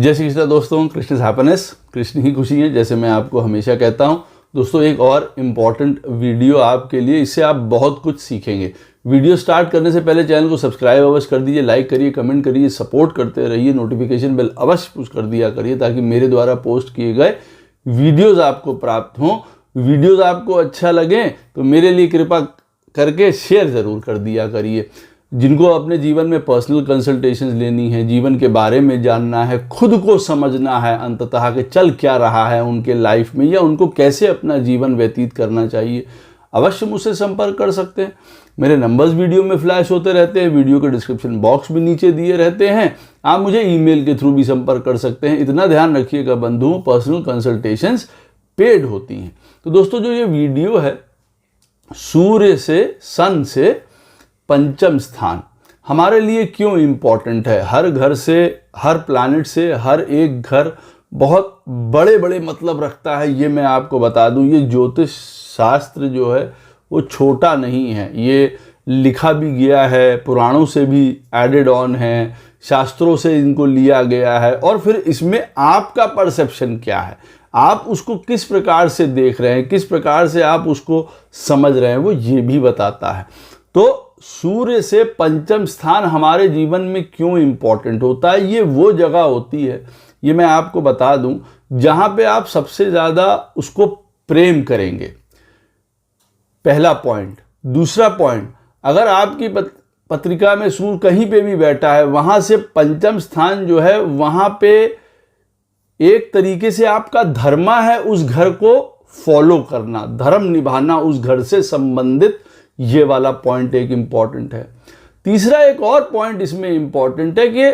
जय श्री कृष्ण दोस्तों, कृष्ण हैप्पीनेस, कृष्ण ही खुशी है, जैसे मैं आपको हमेशा कहता हूं। दोस्तों एक और इम्पॉर्टेंट वीडियो आपके लिए, इससे आप बहुत कुछ सीखेंगे। वीडियो स्टार्ट करने से पहले चैनल को सब्सक्राइब अवश्य कर दीजिए, लाइक करिए, कमेंट करिए, सपोर्ट करते रहिए, नोटिफिकेशन बेल अवश्य पुश कर दिया करिए ताकि मेरे द्वारा पोस्ट किए गए वीडियोज़ आपको प्राप्त हों। वीडियोज़ आपको अच्छा लगे तो मेरे लिए कृपा करके शेयर ज़रूर कर दिया करिए। जिनको अपने जीवन में पर्सनल कंसल्टेशंस लेनी है, जीवन के बारे में जानना है, खुद को समझना है अंततः कि चल क्या रहा है उनके लाइफ में या उनको कैसे अपना जीवन व्यतीत करना चाहिए, अवश्य मुझसे संपर्क कर सकते हैं। मेरे नंबर्स वीडियो में फ्लैश होते रहते हैं, वीडियो के डिस्क्रिप्शन बॉक्स भी नीचे दिए रहते हैं। आप मुझे ईमेल के थ्रू भी संपर्क कर सकते हैं। इतना ध्यान रखिएगा बंधुओं, पर्सनल कंसल्टेशंस पेड होती हैं। तो दोस्तों जो ये वीडियो है, सूर्य से, सन से पंचम स्थान हमारे लिए क्यों इम्पॉर्टेंट है। हर घर से, हर प्लैनेट से हर एक घर बहुत बड़े बड़े मतलब रखता है, ये मैं आपको बता दूं। ये ज्योतिष शास्त्र जो है वो छोटा नहीं है, ये लिखा भी गया है, पुराणों से भी एडेड ऑन है, शास्त्रों से इनको लिया गया है। और फिर इसमें आपका परसेप्शन क्या है, आप उसको किस प्रकार से देख रहे हैं, किस प्रकार से आप उसको समझ रहे हैं, वो ये भी बताता है। तो सूर्य से पंचम स्थान हमारे जीवन में क्यों इंपॉर्टेंट होता है, ये वो जगह होती है, ये मैं आपको बता दूं, जहां पे आप सबसे ज़्यादा उसको प्रेम करेंगे। पहला पॉइंट। दूसरा पॉइंट, अगर आपकी पत्रिका में सूर्य कहीं पे भी बैठा है, वहां से पंचम स्थान जो है वहां पे एक तरीके से आपका धर्म है उस घर को फॉलो करना, धर्म निभाना, उस घर से संबंधित, ये वाला पॉइंट एक इम्पॉर्टेंट है। तीसरा एक और पॉइंट इसमें इम्पॉर्टेंट है कि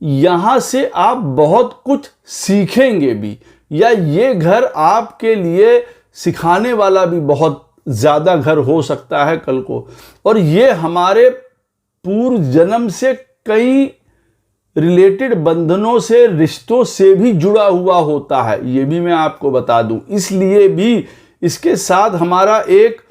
यहां से आप बहुत कुछ सीखेंगे भी, या ये घर आपके लिए सिखाने वाला भी बहुत ज़्यादा घर हो सकता है कल को। और ये हमारे पूर्व जन्म से कई रिलेटेड बंधनों से, रिश्तों से भी जुड़ा हुआ होता है, ये भी मैं आपको बता दूं। इसलिए भी इसके साथ हमारा एक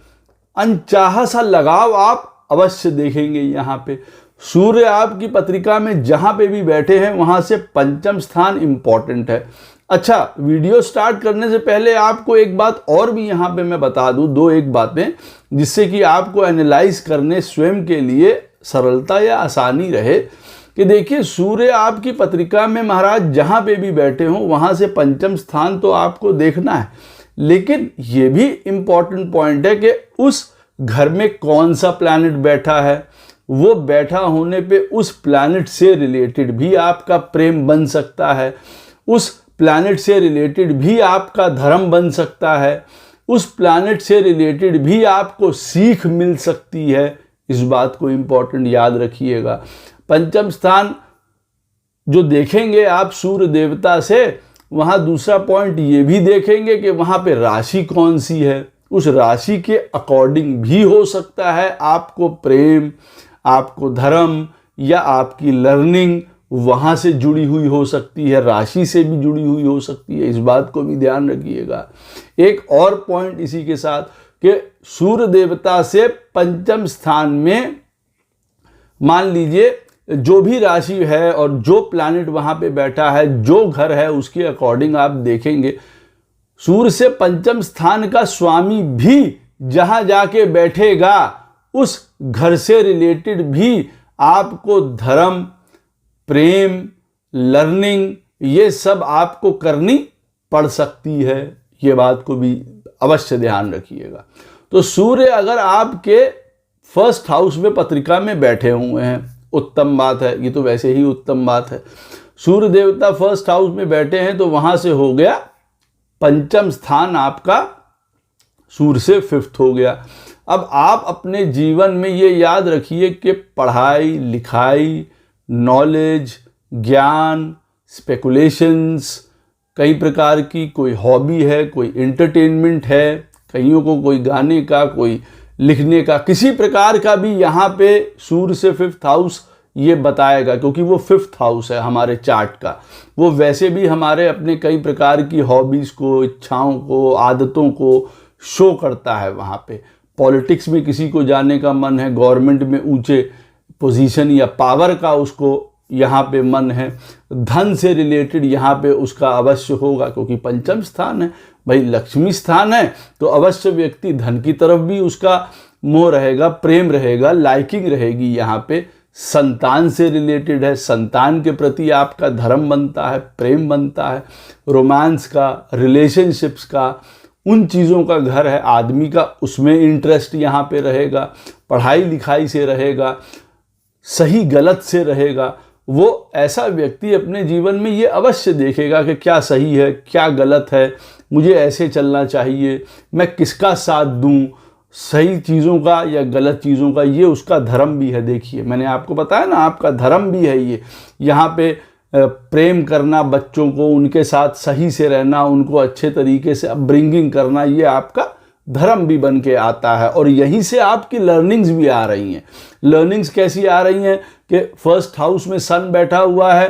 अनचाहा सा लगाव आप अवश्य देखेंगे। यहाँ पे सूर्य आपकी पत्रिका में जहाँ पे भी बैठे हैं वहाँ से पंचम स्थान इम्पॉर्टेंट है। अच्छा, वीडियो स्टार्ट करने से पहले आपको एक बात और भी यहाँ पे मैं बता दूँ, दो एक बातें, जिससे कि आपको एनालाइज करने स्वयं के लिए सरलता या आसानी रहे। कि देखिए, सूर्य आपकी पत्रिका में महाराज जहाँ पे भी बैठे हों वहाँ से पंचम स्थान तो आपको देखना है, लेकिन ये भी इम्पॉर्टेंट पॉइंट है कि उस घर में कौन सा प्लैनेट बैठा है। वो बैठा होने पे उस प्लैनेट से रिलेटेड भी आपका प्रेम बन सकता है, उस प्लैनेट से रिलेटेड भी आपका धर्म बन सकता है, उस प्लैनेट से रिलेटेड भी आपको सीख मिल सकती है। इस बात को इम्पॉर्टेंट याद रखिएगा। पंचम स्थान जो देखेंगे आप सूर्य देवता से, वहाँ दूसरा पॉइंट ये भी देखेंगे कि वहाँ पे राशि कौन सी है। उस राशि के अकॉर्डिंग भी हो सकता है आपको प्रेम, आपको धर्म या आपकी लर्निंग वहाँ से जुड़ी हुई हो सकती है, राशि से भी जुड़ी हुई हो सकती है। इस बात को भी ध्यान रखिएगा। एक और पॉइंट इसी के साथ कि सूर्य देवता से पंचम स्थान में मान लीजिए जो भी राशि है और जो प्लैनेट वहाँ पे बैठा है, जो घर है, उसके अकॉर्डिंग आप देखेंगे सूर्य से पंचम स्थान का स्वामी भी जहाँ जाके बैठेगा उस घर से रिलेटेड भी आपको धर्म, प्रेम, लर्निंग, ये सब आपको करनी पड़ सकती है। ये बात को भी अवश्य ध्यान रखिएगा। तो सूर्य अगर आपके फर्स्ट हाउस में पत्रिका में बैठे हुए हैं, उत्तम बात है, ये तो वैसे ही उत्तम बात है। सूर्य देवता फर्स्ट हाउस में बैठे हैं तो वहां से हो गया पंचम स्थान आपका सूर्य से फिफ्थ हो गया। अब आप अपने जीवन में ये याद रखिए कि पढ़ाई लिखाई, नॉलेज, ज्ञान, स्पेकुलेशंस, कई प्रकार की, कोई हॉबी है, कोई एंटरटेनमेंट है, कईयों को कोई गाने का, कोई लिखने का, किसी प्रकार का भी यहाँ पे सूर्य से फिफ्थ हाउस ये बताएगा, क्योंकि वो फिफ्थ हाउस है हमारे चार्ट का। वो वैसे भी हमारे अपने कई प्रकार की हॉबीज़ को, इच्छाओं को, आदतों को शो करता है वहाँ पे। पॉलिटिक्स में किसी को जाने का मन है, गवर्नमेंट में ऊंचे पोजीशन या पावर का उसको यहाँ पे मन है। धन से रिलेटेड यहाँ पे उसका अवश्य होगा, क्योंकि पंचम स्थान है भाई, लक्ष्मी स्थान है, तो अवश्य व्यक्ति धन की तरफ भी उसका मोह रहेगा, प्रेम रहेगा, लाइकिंग रहेगी। यहाँ पे संतान से रिलेटेड है, संतान के प्रति आपका धर्म बनता है, प्रेम बनता है, रोमांस का, रिलेशनशिप्स का, उन चीज़ों का घर है आदमी का, उसमें इंटरेस्ट यहाँ पे रहेगा, पढ़ाई लिखाई से रहेगा, सही गलत से रहेगा। वो ऐसा व्यक्ति अपने जीवन में ये अवश्य देखेगा कि क्या सही है, क्या गलत है, मुझे ऐसे चलना चाहिए, मैं किसका साथ दूं, सही चीज़ों का या गलत चीज़ों का। ये उसका धर्म भी है। देखिए मैंने आपको बताया ना, आपका धर्म भी है ये। यहाँ पे प्रेम करना बच्चों को, उनके साथ सही से रहना, उनको अच्छे तरीके से अपब्रिंगिंग करना, ये आपका धर्म भी बन के आता है। और यहीं से आपकी लर्निंग्स भी आ रही हैं। लर्निंग्स कैसी आ रही हैं कि फर्स्ट हाउस में सन बैठा हुआ है,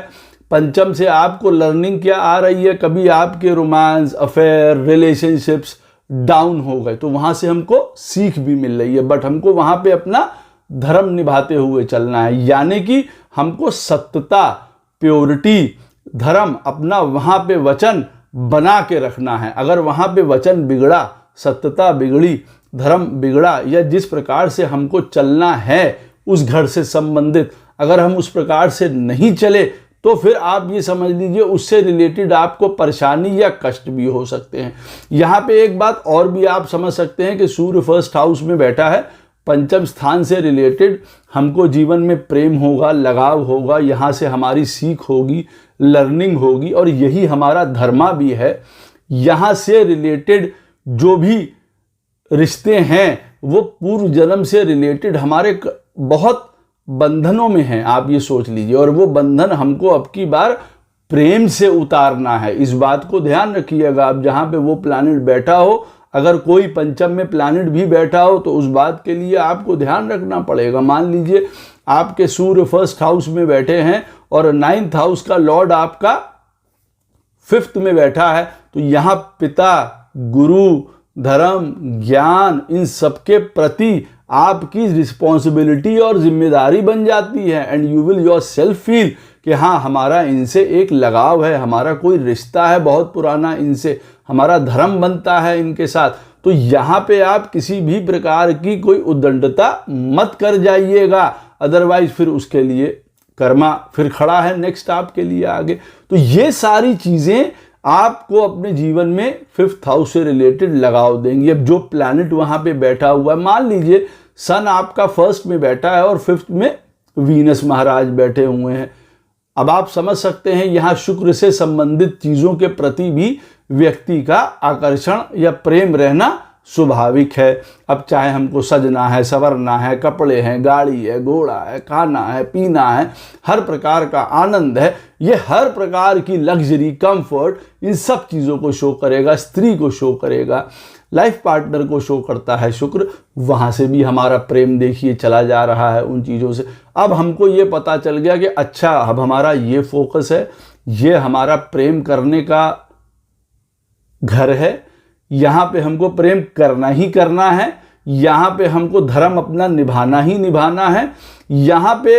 पंचम से आपको लर्निंग क्या आ रही है, कभी आपके रोमांस, अफेयर, रिलेशनशिप्स डाउन हो गए तो वहाँ से हमको सीख भी मिल रही है, बट हमको वहाँ पे अपना धर्म निभाते हुए चलना है। यानी कि हमको सत्यता, प्योरिटी, धर्म, अपना वहाँ पे वचन बना के रखना है। अगर वहाँ पे वचन बिगड़ा, सत्यता बिगड़ी, धर्म बिगड़ा, या जिस प्रकार से हमको चलना है उस घर से संबंधित अगर हम उस प्रकार से नहीं चले, तो फिर आप ये समझ लीजिए उससे रिलेटेड आपको परेशानी या कष्ट भी हो सकते हैं। यहाँ पे एक बात और भी आप समझ सकते हैं कि सूर्य फर्स्ट हाउस में बैठा है, पंचम स्थान से रिलेटेड हमको जीवन में प्रेम होगा, लगाव होगा, यहाँ से हमारी सीख होगी, लर्निंग होगी, और यही हमारा धर्मा भी है। यहाँ से रिलेटेड जो भी रिश्ते हैं वो पूर्व जन्म से रिलेटेड हमारे बहुत बंधनों में हैं, आप ये सोच लीजिए, और वो बंधन हमको अब की बार प्रेम से उतारना है। इस बात को ध्यान रखिएगा। आप जहाँ पे वो प्लैनेट बैठा हो, अगर कोई पंचम में प्लैनेट भी बैठा हो तो उस बात के लिए आपको ध्यान रखना पड़ेगा। मान लीजिए आपके सूर्य फर्स्ट हाउस में बैठे हैं और 9th हाउस का लॉर्ड आपका 5th में बैठा है, तो यहाँ पिता, गुरु, धर्म, ज्ञान, इन सबके प्रति आपकी रिस्पॉन्सिबिलिटी और जिम्मेदारी बन जाती है। And you will your self feel कि हाँ, हमारा इनसे एक लगाव है, हमारा कोई रिश्ता है बहुत पुराना इनसे, हमारा धर्म बनता है इनके साथ। तो यहाँ पे आप किसी भी प्रकार की कोई उद्दंडता मत कर जाइएगा, अदरवाइज फिर उसके लिए कर्मा फिर खड़ा है नेक्स्ट आपके लिए आगे। तो ये सारी चीज़ें आपको अपने जीवन में 5th हाउस से रिलेटेड लगाव देंगी। अब जो प्लैनेट वहाँ पे बैठा हुआ है, मान लीजिए सन आपका 1st में बैठा है और 5th में वीनस महाराज बैठे हुए हैं। अब आप समझ सकते हैं यहाँ शुक्र से संबंधित चीज़ों के प्रति भी व्यक्ति का आकर्षण या प्रेम रहना स्वाभाविक है। अब चाहे हमको सजना है, संवरना है, कपड़े हैं, गाड़ी है, घोड़ा है, खाना है, पीना है, हर प्रकार का आनंद है, ये हर प्रकार की लग्जरी, कंफर्ट, इन सब चीज़ों को शो करेगा, स्त्री को शो करेगा, लाइफ पार्टनर को शो करता है शुक्र। वहाँ से भी हमारा प्रेम देखिए चला जा रहा है उन चीज़ों से। अब हमको ये पता चल गया कि अच्छा, अब हमारा ये फोकस है, ये हमारा प्रेम करने का घर है, यहाँ पे हमको प्रेम करना ही करना है, यहाँ पे हमको धर्म अपना निभाना ही निभाना है। यहाँ पे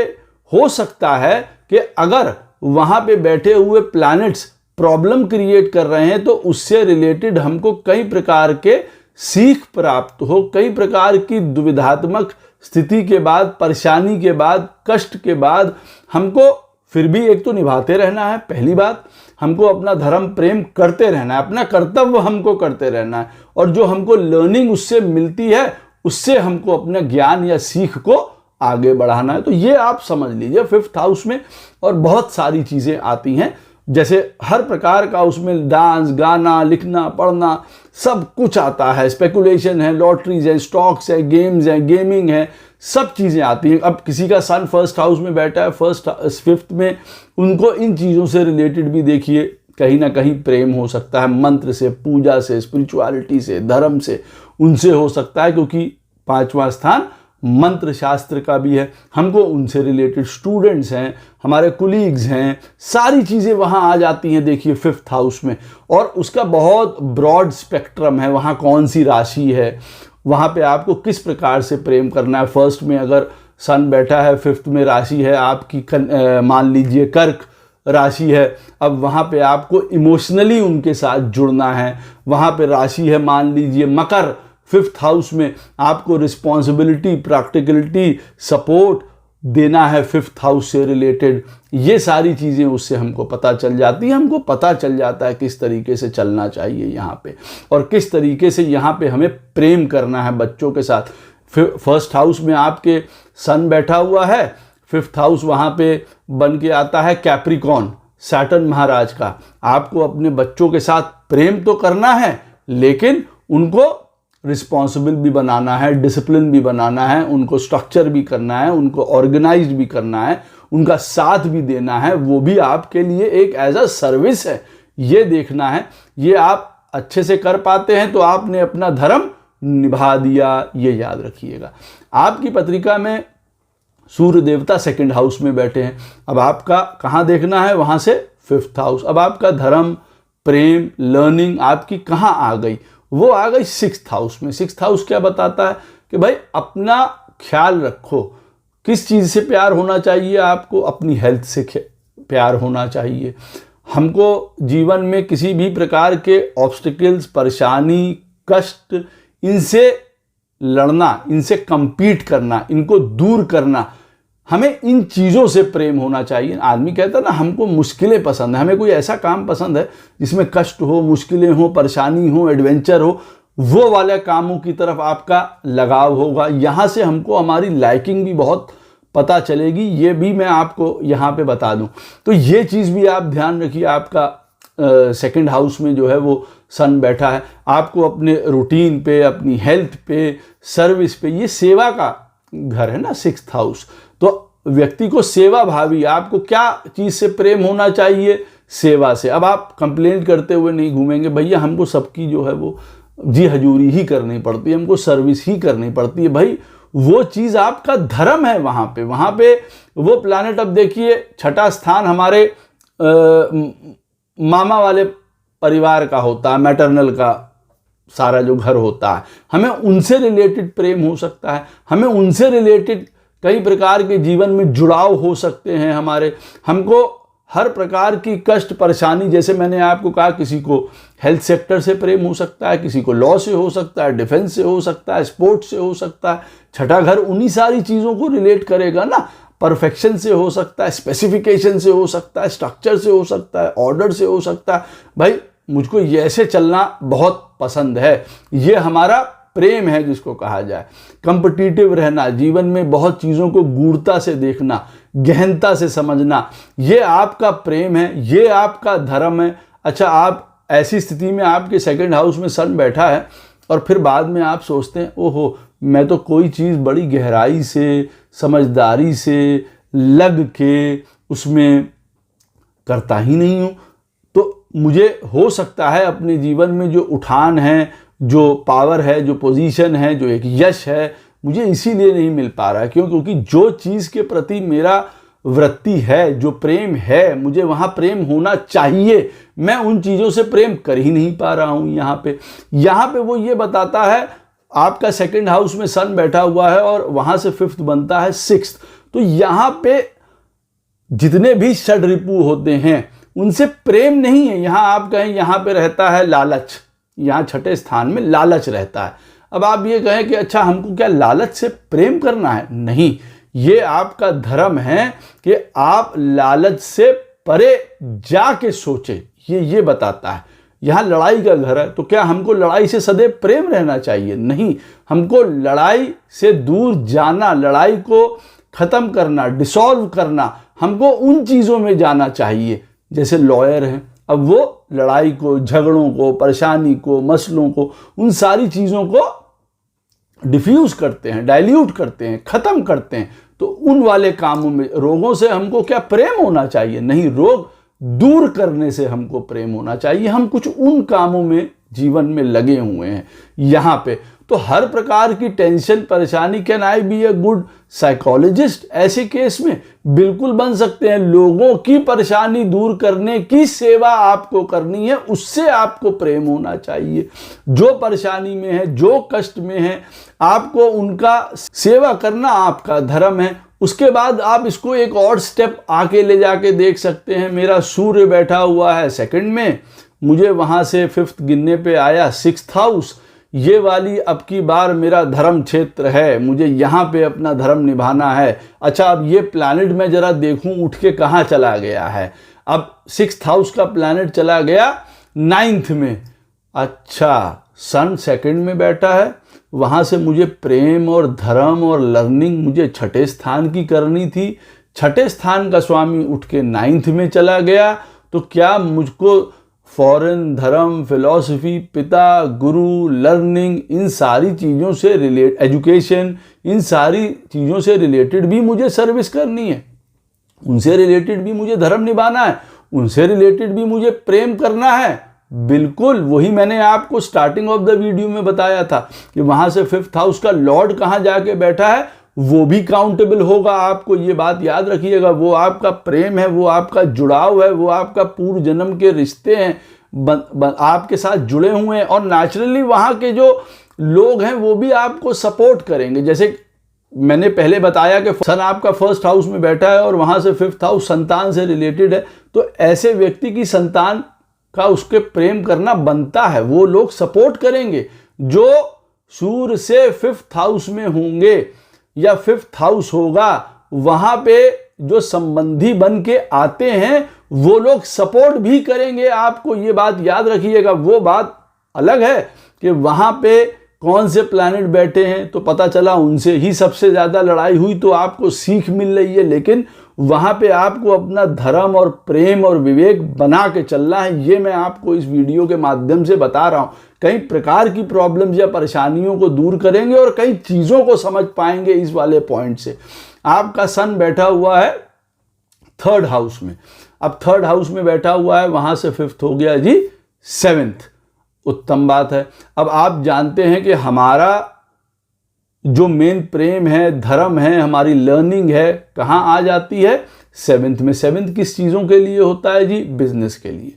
हो सकता है कि अगर वहाँ पे बैठे हुए प्लैनेट्स प्रॉब्लम क्रिएट कर रहे हैं तो उससे रिलेटेड हमको कई प्रकार के सीख प्राप्त हो, कई प्रकार की दुविधात्मक स्थिति के बाद, परेशानी के बाद, कष्ट के बाद हमको फिर भी एक तो निभाते रहना है। पहली बात, हमको अपना धर्म प्रेम करते रहना है, अपना कर्तव्य हमको करते रहना है, और जो हमको लर्निंग उससे मिलती है उससे हमको अपना ज्ञान या सीख को आगे बढ़ाना है। तो ये आप समझ लीजिए 5th हाउस में और बहुत सारी चीज़ें आती हैं, जैसे हर प्रकार का उसमें डांस, गाना, लिखना, पढ़ना सब कुछ आता है, स्पेकुलेशन है, लॉटरीज है, स्टॉक्स है, गेम्स है, गेमिंग है, सब चीज़ें आती हैं। अब किसी का सन 1st हाउस में बैठा है 5th में, उनको इन चीज़ों से रिलेटेड भी देखिए कहीं ना कहीं प्रेम हो सकता है, मंत्र से, पूजा से, स्पिरिचुअलिटी से, धर्म से, उनसे हो सकता है, क्योंकि 5वां स्थान मंत्र शास्त्र का भी है। हमको उनसे रिलेटेड स्टूडेंट्स हैं, हमारे कुलीग्स हैं, सारी चीज़ें वहाँ आ जाती हैं देखिए 5th हाउस में। और उसका बहुत ब्रॉड स्पेक्ट्रम है, वहाँ कौन सी राशि है, वहाँ पे आपको किस प्रकार से प्रेम करना है। फर्स्ट में अगर सन बैठा है, 5th में राशि है आपकी मान लीजिए कर्क राशि है। अब वहाँ पे आपको इमोशनली उनके साथ जुड़ना है। वहाँ पे राशि है मान लीजिए मकर, 5th हाउस में आपको रिस्पॉन्सिबिलिटी, प्रैक्टिकलिटी, सपोर्ट देना है 5th हाउस से रिलेटेड। ये सारी चीज़ें उससे हमको पता चल जाती है। हमको पता चल जाता है किस तरीके से चलना चाहिए यहाँ पे, और किस तरीके से यहाँ पे हमें प्रेम करना है बच्चों के साथ। 1st हाउस में आपके सन बैठा हुआ है, 5th हाउस वहाँ पे बन के आता है कैप्रिकॉन, सैटर्न महाराज का। आपको अपने बच्चों के साथ प्रेम तो करना है, लेकिन उनको रिस्पॉन्सिबल भी बनाना है, डिसिप्लिन भी बनाना है, उनको स्ट्रक्चर भी करना है, उनको ऑर्गेनाइज्ड भी करना है, उनका साथ भी देना है। वो भी आपके लिए एक एज अ सर्विस है, ये देखना है। ये आप अच्छे से कर पाते हैं तो आपने अपना धर्म निभा दिया, ये याद रखिएगा। आपकी पत्रिका में सूर्य देवता 2nd हाउस में बैठे हैं। अब आपका कहाँ देखना है, वहाँ से 5th हाउस। अब आपका धर्म, प्रेम, लर्निंग आपकी कहाँ आ गई, वो आ गई 6th हाउस में। 6th हाउस क्या बताता है कि भाई अपना ख्याल रखो। किस चीज़ से प्यार होना चाहिए आपको, अपनी हेल्थ से प्यार होना चाहिए। हमको जीवन में किसी भी प्रकार के ऑब्स्टिकल्स, परेशानी, कष्ट, इनसे लड़ना, इनसे compete करना, इनको दूर करना, हमें इन चीज़ों से प्रेम होना चाहिए। आदमी कहता है ना हमको मुश्किलें पसंद है, हमें कोई ऐसा काम पसंद है जिसमें कष्ट हो, मुश्किलें हो, परेशानी हो, एडवेंचर हो, वो वाले कामों की तरफ आपका लगाव होगा। यहाँ से हमको हमारी लाइकिंग भी बहुत पता चलेगी, ये भी मैं आपको यहाँ पे बता दूँ। तो ये चीज़ भी आप ध्यान रखिए। आपका 2nd हाउस में जो है वो सन बैठा है। आपको अपने रूटीन पे, अपनी हेल्थ पे, सर्विस पे, ये सेवा का घर है ना 6th हाउस। तो व्यक्ति को सेवा भावी, आपको क्या चीज़ से प्रेम होना चाहिए, सेवा से। अब आप कंप्लेंट करते हुए नहीं घूमेंगे, भैया हमको सबकी जो है वो जी हजूरी ही करनी पड़ती है, हमको सर्विस ही करनी पड़ती है। भाई वो चीज़ आपका धर्म है। वहाँ पे वो प्लैनेट, अब देखिए 6ठा स्थान हमारे मामा वाले परिवार का होता है, मैटरनल का सारा जो घर होता है। हमें उनसे रिलेटेड प्रेम हो सकता है, हमें उनसे रिलेटेड कई प्रकार के जीवन में जुड़ाव हो सकते हैं हमारे। हमको हर प्रकार की कष्ट, परेशानी, जैसे मैंने आपको कहा, किसी को हेल्थ सेक्टर से प्रेम हो सकता है, किसी को लॉ से हो सकता है, डिफेंस से हो सकता है, स्पोर्ट्स से हो सकता है। 6ठा घर उन्हीं सारी चीज़ों को रिलेट करेगा ना। परफेक्शन से हो सकता है, स्पेसिफिकेशन से हो सकता है, स्ट्रक्चर से हो सकता है, ऑर्डर से हो सकता है। भाई मुझको ये ऐसे चलना बहुत पसंद है, ये हमारा प्रेम है जिसको कहा जाए। कॉम्पिटिटिव रहना, जीवन में बहुत चीज़ों को गूढ़ता से देखना, गहनता से समझना, ये आपका प्रेम है, ये आपका धर्म है। अच्छा, आप ऐसी स्थिति में आपके 2nd हाउस में सन बैठा है और फिर बाद में आप सोचते हैं ओहो मैं तो कोई चीज़ बड़ी गहराई से, समझदारी से लग के उसमें करता ही नहीं हूँ, तो मुझे हो सकता है अपने जीवन में जो उठान है, जो पावर है, जो पोजीशन है, जो एक यश है, मुझे इसीलिए नहीं मिल पा रहा है। क्योंकि जो चीज़ के प्रति मेरा वृत्ति है, जो प्रेम है, मुझे वहाँ प्रेम होना चाहिए, मैं उन चीज़ों से प्रेम कर ही नहीं पा रहा हूँ। यहाँ पे वो ये बताता है, आपका 2nd हाउस में सन बैठा हुआ है और वहाँ से 5th बनता है 6th। तो यहाँ पे जितने भी षड रिपु होते हैं उनसे प्रेम नहीं है। यहाँ आप कहें यहाँ पे रहता है लालच, यहाँ 6ठे स्थान में लालच रहता है। अब आप ये कहें कि अच्छा हमको क्या लालच से प्रेम करना है? नहीं, ये आपका धर्म है कि आप लालच से परे जाके सोचे, ये बताता है। यहाँ लड़ाई का घर है, तो क्या हमको लड़ाई से सदैव प्रेम रहना चाहिए? नहीं, हमको लड़ाई से दूर जाना, लड़ाई को ख़त्म करना, डिसॉल्व करना, हमको उन चीज़ों में जाना चाहिए। जैसे लॉयर हैं, अब वो लड़ाई को, झगड़ों को, परेशानी को, मसलों को, उन सारी चीज़ों को डिफ्यूज़ करते हैं, डाइल्यूट करते हैं, ख़त्म करते हैं। तो उन वाले कामों में, रोगों से हमको क्या प्रेम होना चाहिए? नहीं, रोग दूर करने से हमको प्रेम होना चाहिए। हम कुछ उन कामों में जीवन में लगे हुए हैं यहाँ पे। तो हर प्रकार की टेंशन परेशानी, can I be a good psychologist, ऐसे केस में बिल्कुल बन सकते हैं। लोगों की परेशानी दूर करने की सेवा आपको करनी है, उससे आपको प्रेम होना चाहिए। जो परेशानी में है, जो कष्ट में है, आपको उनका सेवा करना आपका धर्म है। उसके बाद आप इसको एक और स्टेप आके ले जाके देख सकते हैं। मेरा सूर्य बैठा हुआ है सेकंड में, मुझे वहां से 5th गिनने पे आया 6th हाउस, ये वाली अब की बार मेरा धर्म क्षेत्र है, मुझे यहाँ पे अपना धर्म निभाना है। अच्छा, अब ये प्लैनेट मैं जरा देखूं उठ के कहाँ चला गया है। अब 6th हाउस का प्लैनेट चला गया 9th में। अच्छा, सन सेकंड में बैठा है, वहाँ से मुझे प्रेम और धर्म और लर्निंग मुझे 6ठे स्थान की करनी थी। 6ठे स्थान का स्वामी उठ के 9th में चला गया, तो क्या मुझको फॉरेन, धर्म, फिलॉसफी, पिता, गुरु, लर्निंग, इन सारी चीज़ों से एजुकेशन, इन सारी चीज़ों से रिलेटेड भी मुझे सर्विस करनी है, उनसे रिलेटेड भी मुझे धर्म निभाना है, उनसे रिलेटेड भी मुझे प्रेम करना है। बिल्कुल वही मैंने आपको स्टार्टिंग ऑफ द वीडियो में बताया था कि वहां से 5th हाउस का लॉर्ड कहाँ जाके बैठा है, वो भी काउंटेबल होगा आपको। ये बात याद रखिएगा, वो आपका प्रेम है, वो आपका जुड़ाव है, वो आपका पूर्व जन्म के रिश्ते हैं, आपके साथ जुड़े हुए हैं। और नेचुरली वहाँ के जो लोग हैं वो भी आपको सपोर्ट करेंगे। जैसे मैंने पहले बताया कि सन आपका 1st हाउस में बैठा है और वहाँ से 5th हाउस संतान से रिलेटेड है, तो ऐसे व्यक्ति की संतान का उसके प्रेम करना बनता है, वो लोग सपोर्ट करेंगे। जो सूर्य से 5th हाउस में होंगे या 5th हाउस होगा, वहां पे जो संबंधी बन के आते हैं वो लोग सपोर्ट भी करेंगे आपको। ये बात याद रखिएगा। वो बात अलग है कि वहां पे कौन से प्लैनेट बैठे हैं, तो पता चला उनसे ही सबसे ज्यादा लड़ाई हुई, तो आपको सीख मिल रही है। लेकिन वहां पे आपको अपना धर्म और प्रेम और विवेक बना के चलना है। ये मैं आपको इस वीडियो के माध्यम से बता रहा हूं। कई प्रकार की प्रॉब्लम्स या परेशानियों को दूर करेंगे और कई चीजों को समझ पाएंगे इस वाले पॉइंट से। आपका सन बैठा हुआ है 3rd हाउस में। अब 3rd हाउस में बैठा हुआ है, वहां से 5th हो गया जी 7th। उत्तम बात है। अब आप जानते हैं कि हमारा जो मेन प्रेम है, धर्म है, हमारी लर्निंग है, कहाँ आ जाती है? 7th में। 7th किस चीज़ों के लिए होता है जी? बिजनेस के लिए,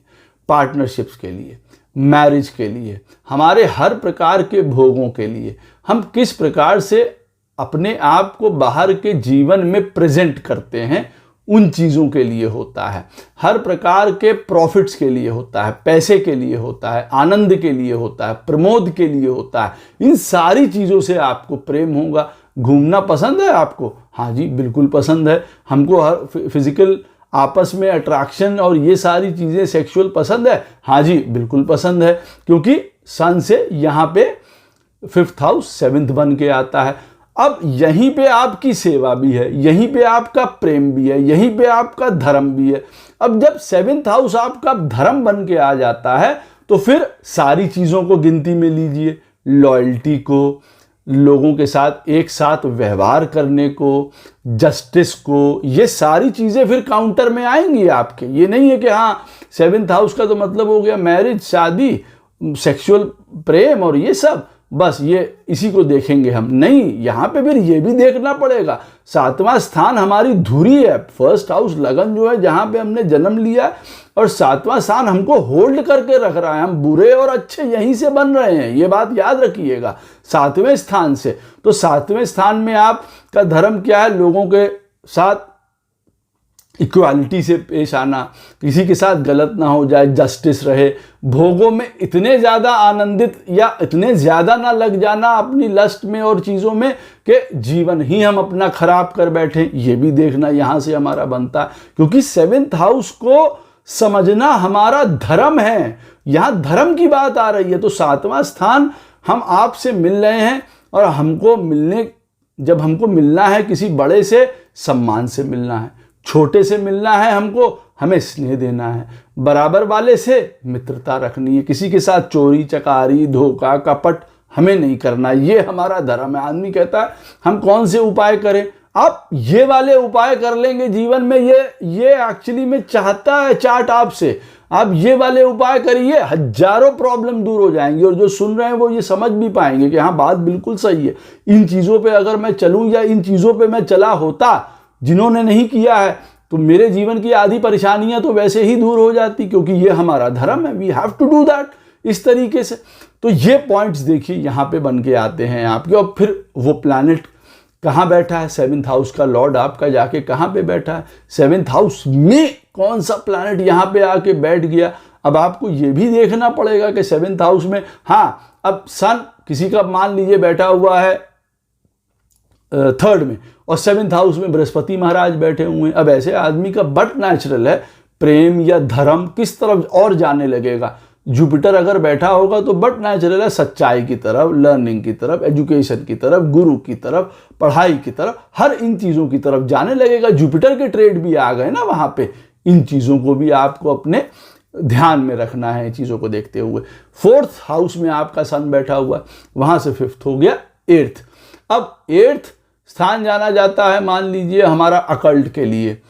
पार्टनरशिप्स के लिए, मैरिज के लिए, हमारे हर प्रकार के भोगों के लिए। हम किस प्रकार से अपने आप को बाहर के जीवन में प्रेजेंट करते हैं, उन चीज़ों के लिए होता है। हर प्रकार के प्रॉफिट्स के लिए होता है, पैसे के लिए होता है, आनंद के लिए होता है, प्रमोद के लिए होता है। इन सारी चीज़ों से आपको प्रेम होगा। घूमना पसंद है आपको? हाँ जी, बिल्कुल पसंद है। हमको हर फिजिकल आपस में अट्रैक्शन और ये सारी चीज़ें सेक्सुअल पसंद है? हाँ जी, बिल्कुल पसंद है, क्योंकि सन से यहाँ पे 5th हाउस 7th बन के आता है। अब यहीं पे आपकी सेवा भी है, यहीं पे आपका प्रेम भी है, यहीं पे आपका धर्म भी है। अब जब 7th हाउस आपका धर्म बन के आ जाता है, तो फिर सारी चीज़ों को गिनती में लीजिए। लॉयल्टी को, लोगों के साथ एक साथ व्यवहार करने को, जस्टिस को, ये सारी चीज़ें फिर काउंटर में आएंगी आपके। ये नहीं है कि हाँ 7th हाउस का तो मतलब हो गया मैरिज, शादी, सेक्सुअल प्रेम और ये सब, बस ये इसी को देखेंगे हम। नहीं, यहाँ पे फिर ये भी देखना पड़ेगा। 7वां स्थान हमारी धुरी है। 1st हाउस लगन जो है, जहाँ पे हमने जन्म लिया, और 7वां स्थान हमको होल्ड करके रख रहा है। हम बुरे और अच्छे यहीं से बन रहे हैं, ये बात याद रखिएगा, 7वें स्थान से। तो 7वें स्थान में आपका धर्म क्या है? लोगों के साथ इक्वालिटी से पेश आना, किसी के साथ गलत ना हो जाए, जस्टिस रहे, भोगों में इतने ज़्यादा आनंदित या इतने ज़्यादा ना लग जाना अपनी लस्ट में और चीज़ों में कि जीवन ही हम अपना खराब कर बैठे। ये भी देखना यहाँ से हमारा बनता है, क्योंकि 7th हाउस को समझना हमारा धर्म है। यहाँ धर्म की बात आ रही है। तो 7वां स्थान हम आपसे मिल रहे हैं, और जब हमको मिलना है किसी बड़े से, सम्मान से मिलना है, छोटे से मिलना है, हमको हमें स्नेह देना है, बराबर वाले से मित्रता रखनी है, किसी के साथ चोरी चकारी, धोखा, कपट हमें नहीं करना। ये हमारा धर्म है। आदमी कहता है हम कौन से उपाय करें? आप ये वाले उपाय कर लेंगे जीवन में, ये एक्चुअली में चाहता है चार्ट आपसे, आप ये वाले उपाय करिए, हजारों प्रॉब्लम दूर हो जाएंगी। और जो सुन रहे हैं वो ये समझ भी पाएंगे कि हाँ बात बिल्कुल सही है, इन चीज़ों पे अगर मैं चलूँ या इन चीज़ों पे मैं चला होता, जिन्होंने नहीं किया है, तो मेरे जीवन की आधी परेशानियां तो वैसे ही दूर हो जाती, क्योंकि ये हमारा धर्म है, we have to do that, इस तरीके से। तो ये पॉइंट्स देखिए यहाँ पे बन के आते हैं आपके। और फिर वो प्लैनेट कहाँ बैठा है, 7th हाउस का लॉर्ड आपका जाके कहाँ पे बैठा है, 7th हाउस में कौन सा प्लैनेट यहाँ पे आके बैठ गया। अब आपको ये भी देखना पड़ेगा कि 7th हाउस में, हाँ अब सन किसी का मान लीजिए बैठा हुआ है 3rd में, और 7th हाउस में बृहस्पति महाराज बैठे हुए हैं। अब ऐसे आदमी का बट नेचुरल है प्रेम या धर्म किस तरफ और जाने लगेगा। जुपिटर अगर बैठा होगा तो बट नेचुरल है सच्चाई की तरफ, लर्निंग की तरफ, एजुकेशन की तरफ, गुरु की तरफ, पढ़ाई की तरफ, हर इन चीज़ों की तरफ जाने लगेगा। जुपिटर के ट्रेड भी आ गए ना वहाँ पे, इन चीज़ों को भी आपको अपने ध्यान में रखना है चीज़ों को देखते हुए। 4th हाउस में आपका सन बैठा हुआ है, वहाँ से 5th हो गया 8th। अब 8th स्थान जाना जाता है मान लीजिए हमारा अकल्ट के लिए,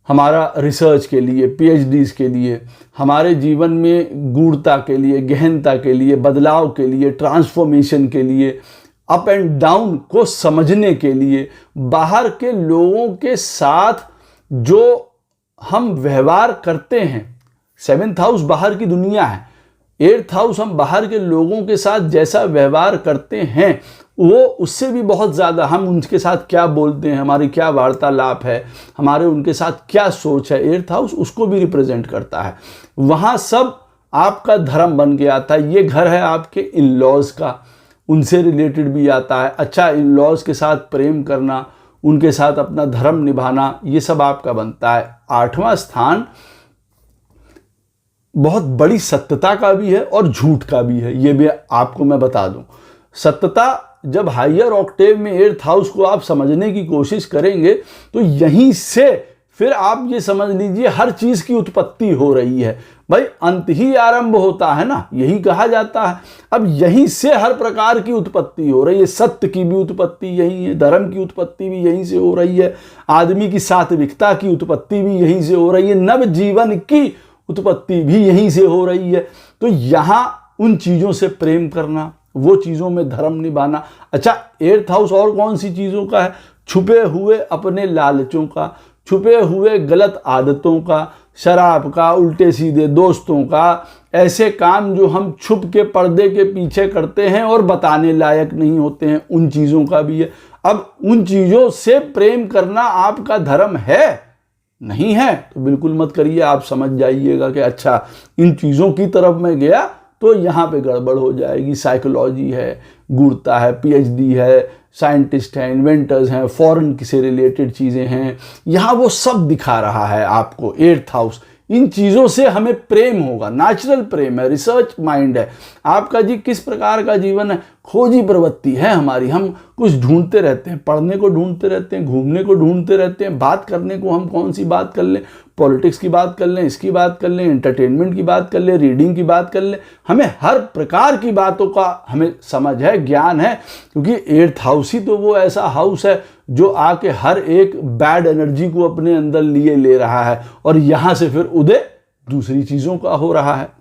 हमारा रिसर्च के लिए, PhDs के लिए, हमारे जीवन में गूढ़ता के लिए, गहनता के लिए, बदलाव के लिए, ट्रांसफॉर्मेशन के लिए, अप एंड डाउन को समझने के लिए, बाहर के लोगों के साथ जो हम व्यवहार करते हैं। 7th हाउस बाहर की दुनिया है, 8th हाउस हम बाहर के लोगों के साथ जैसा व्यवहार करते हैं वो उससे भी बहुत ज़्यादा हम उनके साथ क्या बोलते हैं, हमारी क्या वार्तालाप है, हमारे उनके साथ क्या सोच है, 8th हाउस उसको भी रिप्रेजेंट करता है। वहाँ सब आपका धर्म बन के आता है। ये घर है आपके इन लॉज का, उनसे रिलेटेड भी आता है। अच्छा, इन लॉज के साथ प्रेम करना, उनके साथ अपना धर्म निभाना, ये सब आपका बनता है। 8वां स्थान बहुत बड़ी सत्यता का भी है और झूठ का भी है, ये भी आपको मैं बता दूं। सत्यता, जब हायर ऑक्टेव में 8th हाउस को आप समझने की कोशिश करेंगे तो यहीं से फिर आप ये समझ लीजिए हर चीज की उत्पत्ति हो रही है। भाई अंत ही आरंभ होता है ना, यही कहा जाता है। अब यहीं से हर प्रकार की उत्पत्ति हो रही है, सत्य की भी उत्पत्ति यही है, धर्म की उत्पत्ति भी यहीं से हो रही है, आदमी की सात्विकता की उत्पत्ति भी यहीं से हो रही है, नव जीवन की उत्पत्ति भी यहीं से हो रही है। तो यहाँ उन चीज़ों से प्रेम करना, वो चीज़ों में धर्म निभाना। अच्छा, 8th हाउस और कौन सी चीज़ों का है? छुपे हुए अपने लालचों का, छुपे हुए गलत आदतों का, शराब का, उल्टे सीधे दोस्तों का, ऐसे काम जो हम छुप के पर्दे के पीछे करते हैं और बताने लायक नहीं होते हैं, उन चीज़ों का भी है। अब उन चीज़ों से प्रेम करना आपका धर्म है? नहीं है तो बिल्कुल मत करिए। आप समझ जाइएगा कि अच्छा इन चीज़ों की तरफ मैं गया तो यहाँ पे गड़बड़ हो जाएगी। साइकोलॉजी है, गूढ़ता है, PhD है, साइंटिस्ट हैं, इन्वेंटर्स हैं, फॉरेन से रिलेटेड चीज़ें हैं, यहाँ वो सब दिखा रहा है आपको 8th हाउस। इन चीज़ों से हमें प्रेम होगा, नेचुरल प्रेम है, रिसर्च माइंड है आपका जी। किस प्रकार का जीवन है? खोजी प्रवृत्ति है हमारी, हम कुछ ढूंढते रहते हैं, पढ़ने को ढूंढते रहते हैं, घूमने को ढूंढते रहते हैं, बात करने को हम कौन सी बात कर लें, पॉलिटिक्स की बात कर लें, इसकी बात कर लें, एंटरटेनमेंट की बात कर लें, रीडिंग की बात कर लें, हमें हर प्रकार की बातों का हमें समझ है, ज्ञान है, क्योंकि 8th हाउस ही तो वो ऐसा हाउस है जो आके हर एक बैड एनर्जी को अपने अंदर लिए ले रहा है और यहाँ से फिर उदय दूसरी चीज़ों का हो रहा है।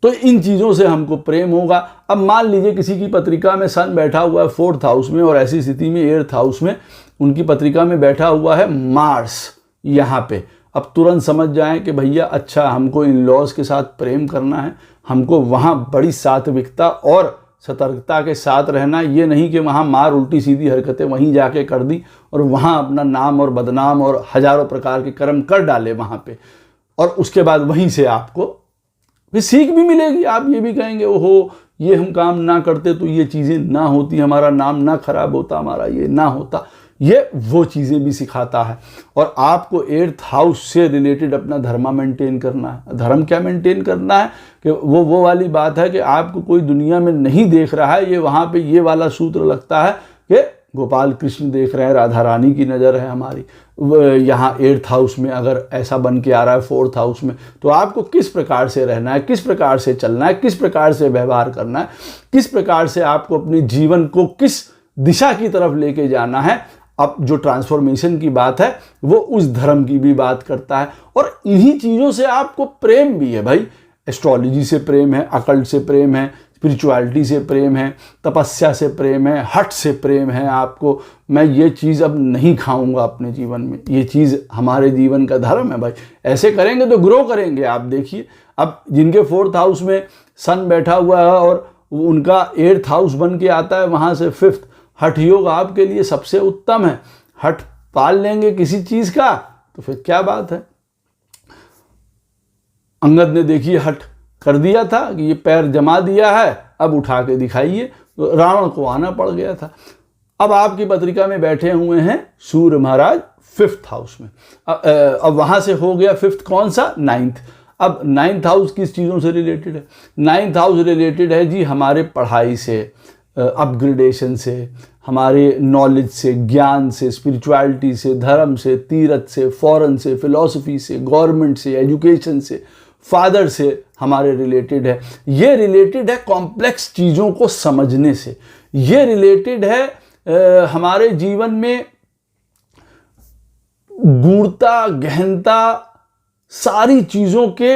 तो इन चीज़ों से हमको प्रेम होगा। अब मान लीजिए किसी की पत्रिका में सन बैठा हुआ है 4th हाउस में और ऐसी स्थिति में 8th हाउस में उनकी पत्रिका में बैठा हुआ है मार्स यहाँ पे। अब तुरंत समझ जाएं कि भैया अच्छा हमको इन लॉज के साथ प्रेम करना है, हमको वहाँ बड़ी सात्विकता और सतर्कता के साथ रहना। ये नहीं कि वहाँ मार उल्टी सीधी हरकतें वहीं जाके कर दी और वहाँ अपना नाम और बदनाम और हजारों प्रकार के कर्म कर डाले वहाँ पे, और उसके बाद वहीं से आपको भी सीख भी मिलेगी। आप ये भी कहेंगे ओहो ये हम काम ना करते तो ये चीज़ें ना होती, हमारा नाम ना खराब होता, हमारा ये ना होता। ये वो चीज़ें भी सिखाता है। और आपको 8th हाउस से रिलेटेड अपना धर्म मेंटेन करना है। धर्म क्या मेंटेन करना है कि वो वाली बात है कि आपको कोई दुनिया में नहीं देख रहा है, ये वहाँ पे ये वाला सूत्र लगता है कि गोपाल कृष्ण देख रहे हैं, राधा रानी की नज़र है हमारी यहाँ 8th हाउस में। अगर ऐसा बन के आ रहा है 4th हाउस में, तो आपको किस प्रकार से रहना है, किस प्रकार से चलना है, किस प्रकार से व्यवहार करना है, किस प्रकार से आपको अपने जीवन को किस दिशा की तरफ लेके जाना है। अब जो ट्रांसफॉर्मेशन की बात है वो उस धर्म की भी बात करता है, और इन्हीं चीज़ों से आपको प्रेम भी है भाई। एस्ट्रोलॉजी से प्रेम है, अकल्ट से प्रेम है, स्पिरिचुअलिटी से प्रेम है, तपस्या से प्रेम है, हठ से प्रेम है आपको। मैं ये चीज़ अब नहीं खाऊंगा अपने जीवन में, ये चीज़ हमारे जीवन का धर्म है भाई। ऐसे करेंगे तो ग्रो करेंगे। आप देखिए, अब जिनके 4th हाउस में सन बैठा हुआ है और उनका 8th हाउस बन के आता है वहाँ से 5th, हठ योग आपके लिए सबसे उत्तम है। हठ पाल लेंगे किसी चीज़ का तो फिर क्या बात है। अंगद ने देखिए हठ कर दिया था कि ये पैर जमा दिया है, अब उठा के दिखाइए, तो रावण को आना पड़ गया था। अब आपकी पत्रिका में बैठे हुए हैं सूर्य महाराज 5th हाउस में। अब वहाँ से हो गया 5th कौन सा, 9th। अब 9th हाउस किस चीज़ों से रिलेटेड है? 9th हाउस रिलेटेड है जी हमारे पढ़ाई से, अपग्रेडेशन से, हमारे नॉलेज से, ज्ञान से, स्पिरिचुअलिटी से, धर्म से, तीर्थ से, फॉरेन से, फिलॉसफी से, गवर्नमेंट से, एजुकेशन से, फादर से हमारे रिलेटेड है। ये रिलेटेड है कॉम्प्लेक्स चीज़ों को समझने से। ये रिलेटेड है हमारे जीवन में गूढ़ता, गहनता, सारी चीज़ों के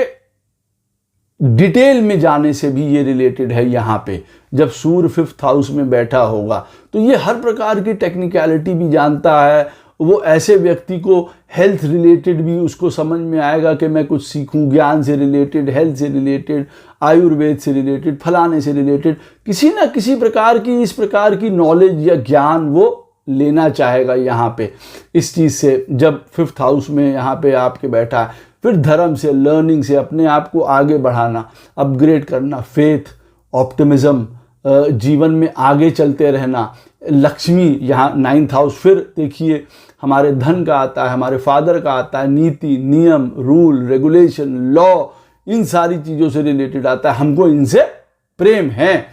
डिटेल में जाने से भी ये रिलेटेड है। यहाँ पे जब सूर्य 5th हाउस में बैठा होगा तो ये हर प्रकार की टेक्निकलिटी भी जानता है। वो ऐसे व्यक्ति को हेल्थ रिलेटेड भी उसको समझ में आएगा कि मैं कुछ सीखूं, ज्ञान से रिलेटेड, हेल्थ से रिलेटेड, आयुर्वेद से रिलेटेड, फलाने से रिलेटेड, किसी ना किसी प्रकार की इस प्रकार की नॉलेज या ज्ञान वो लेना चाहेगा यहाँ पे इस चीज़ से। जब 5th हाउस में यहाँ पे आपके बैठा है, फिर धर्म से, लर्निंग से, अपने आप को आगे बढ़ाना, अपग्रेड करना, फेथ, ऑप्टिमिज्म, जीवन में आगे चलते रहना, लक्ष्मी यहाँ 9th हाउस। फिर देखिए हमारे धन का आता है, हमारे फादर का आता है, नीति, नियम, रूल, रेगुलेशन, लॉ, इन सारी चीज़ों से रिलेटेड आता है। हमको इनसे प्रेम है।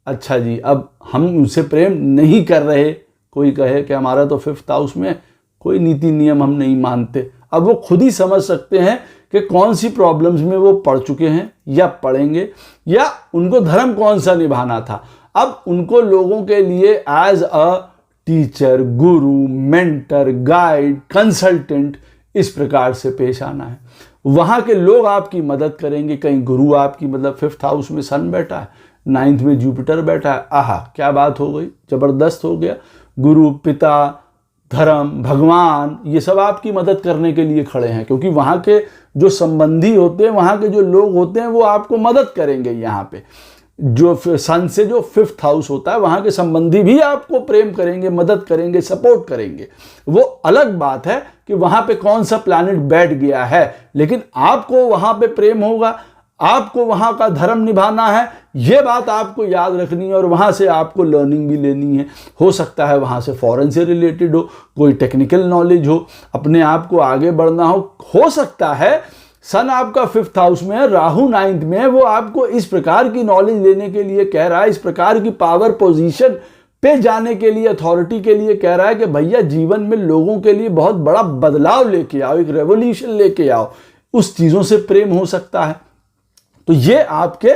अच्छा जी, अब हम उनसे प्रेम नहीं कर रहे, कोई कहे कि हमारा तो 5th हाउस में कोई नीति नियम हम नहीं मानते। अब वो खुद ही समझ सकते हैं कि कौन सी प्रॉब्लम्स में वो पढ़ चुके हैं या पढ़ेंगे, या उनको धर्म कौन सा निभाना था। अब उनको लोगों के लिए as a teacher, Guru, mentor, guide, consultant इस प्रकार से पेश आना है। वहाँ के लोग आपकी मदद करेंगे। कहीं गुरु आपकी, मतलब 5th हाउस में सन बैठा है, 9th में जुपिटर बैठा है, आहा क्या बात हो गई, जबरदस्त हो गया। गुरु, पिता, धर्म, भगवान, ये सब आपकी मदद करने के लिए खड़े हैं, क्योंकि वहाँ के जो संबंधी होते हैं, वहाँ के जो लोग होते हैं वो आपको मदद करेंगे। यहाँ पे जो सन से जो 5th हाउस होता है, वहाँ के संबंधी भी आपको प्रेम करेंगे, मदद करेंगे, सपोर्ट करेंगे। वो अलग बात है कि वहाँ पे कौन सा प्लैनेट बैठ गया है, लेकिन आपको वहाँ पे प्रेम होगा, आपको वहाँ का धर्म निभाना है, ये बात आपको याद रखनी है। और वहाँ से आपको लर्निंग भी लेनी है। हो सकता है वहाँ से फॉरेन से रिलेटेड हो, कोई टेक्निकल नॉलेज हो, अपने आप को आगे बढ़ना हो सकता है सन आपका 5th हाउस में है, राहु 9th में है, वो आपको इस प्रकार की नॉलेज लेने के लिए कह रहा है, इस प्रकार की पावर पोजीशन पे जाने के लिए, अथॉरिटी के लिए कह रहा है कि भैया जीवन में लोगों के लिए बहुत बड़ा बदलाव लेके आओ, एक रेवोल्यूशन लेके आओ। उस चीज़ों से प्रेम हो सकता है। तो ये आपके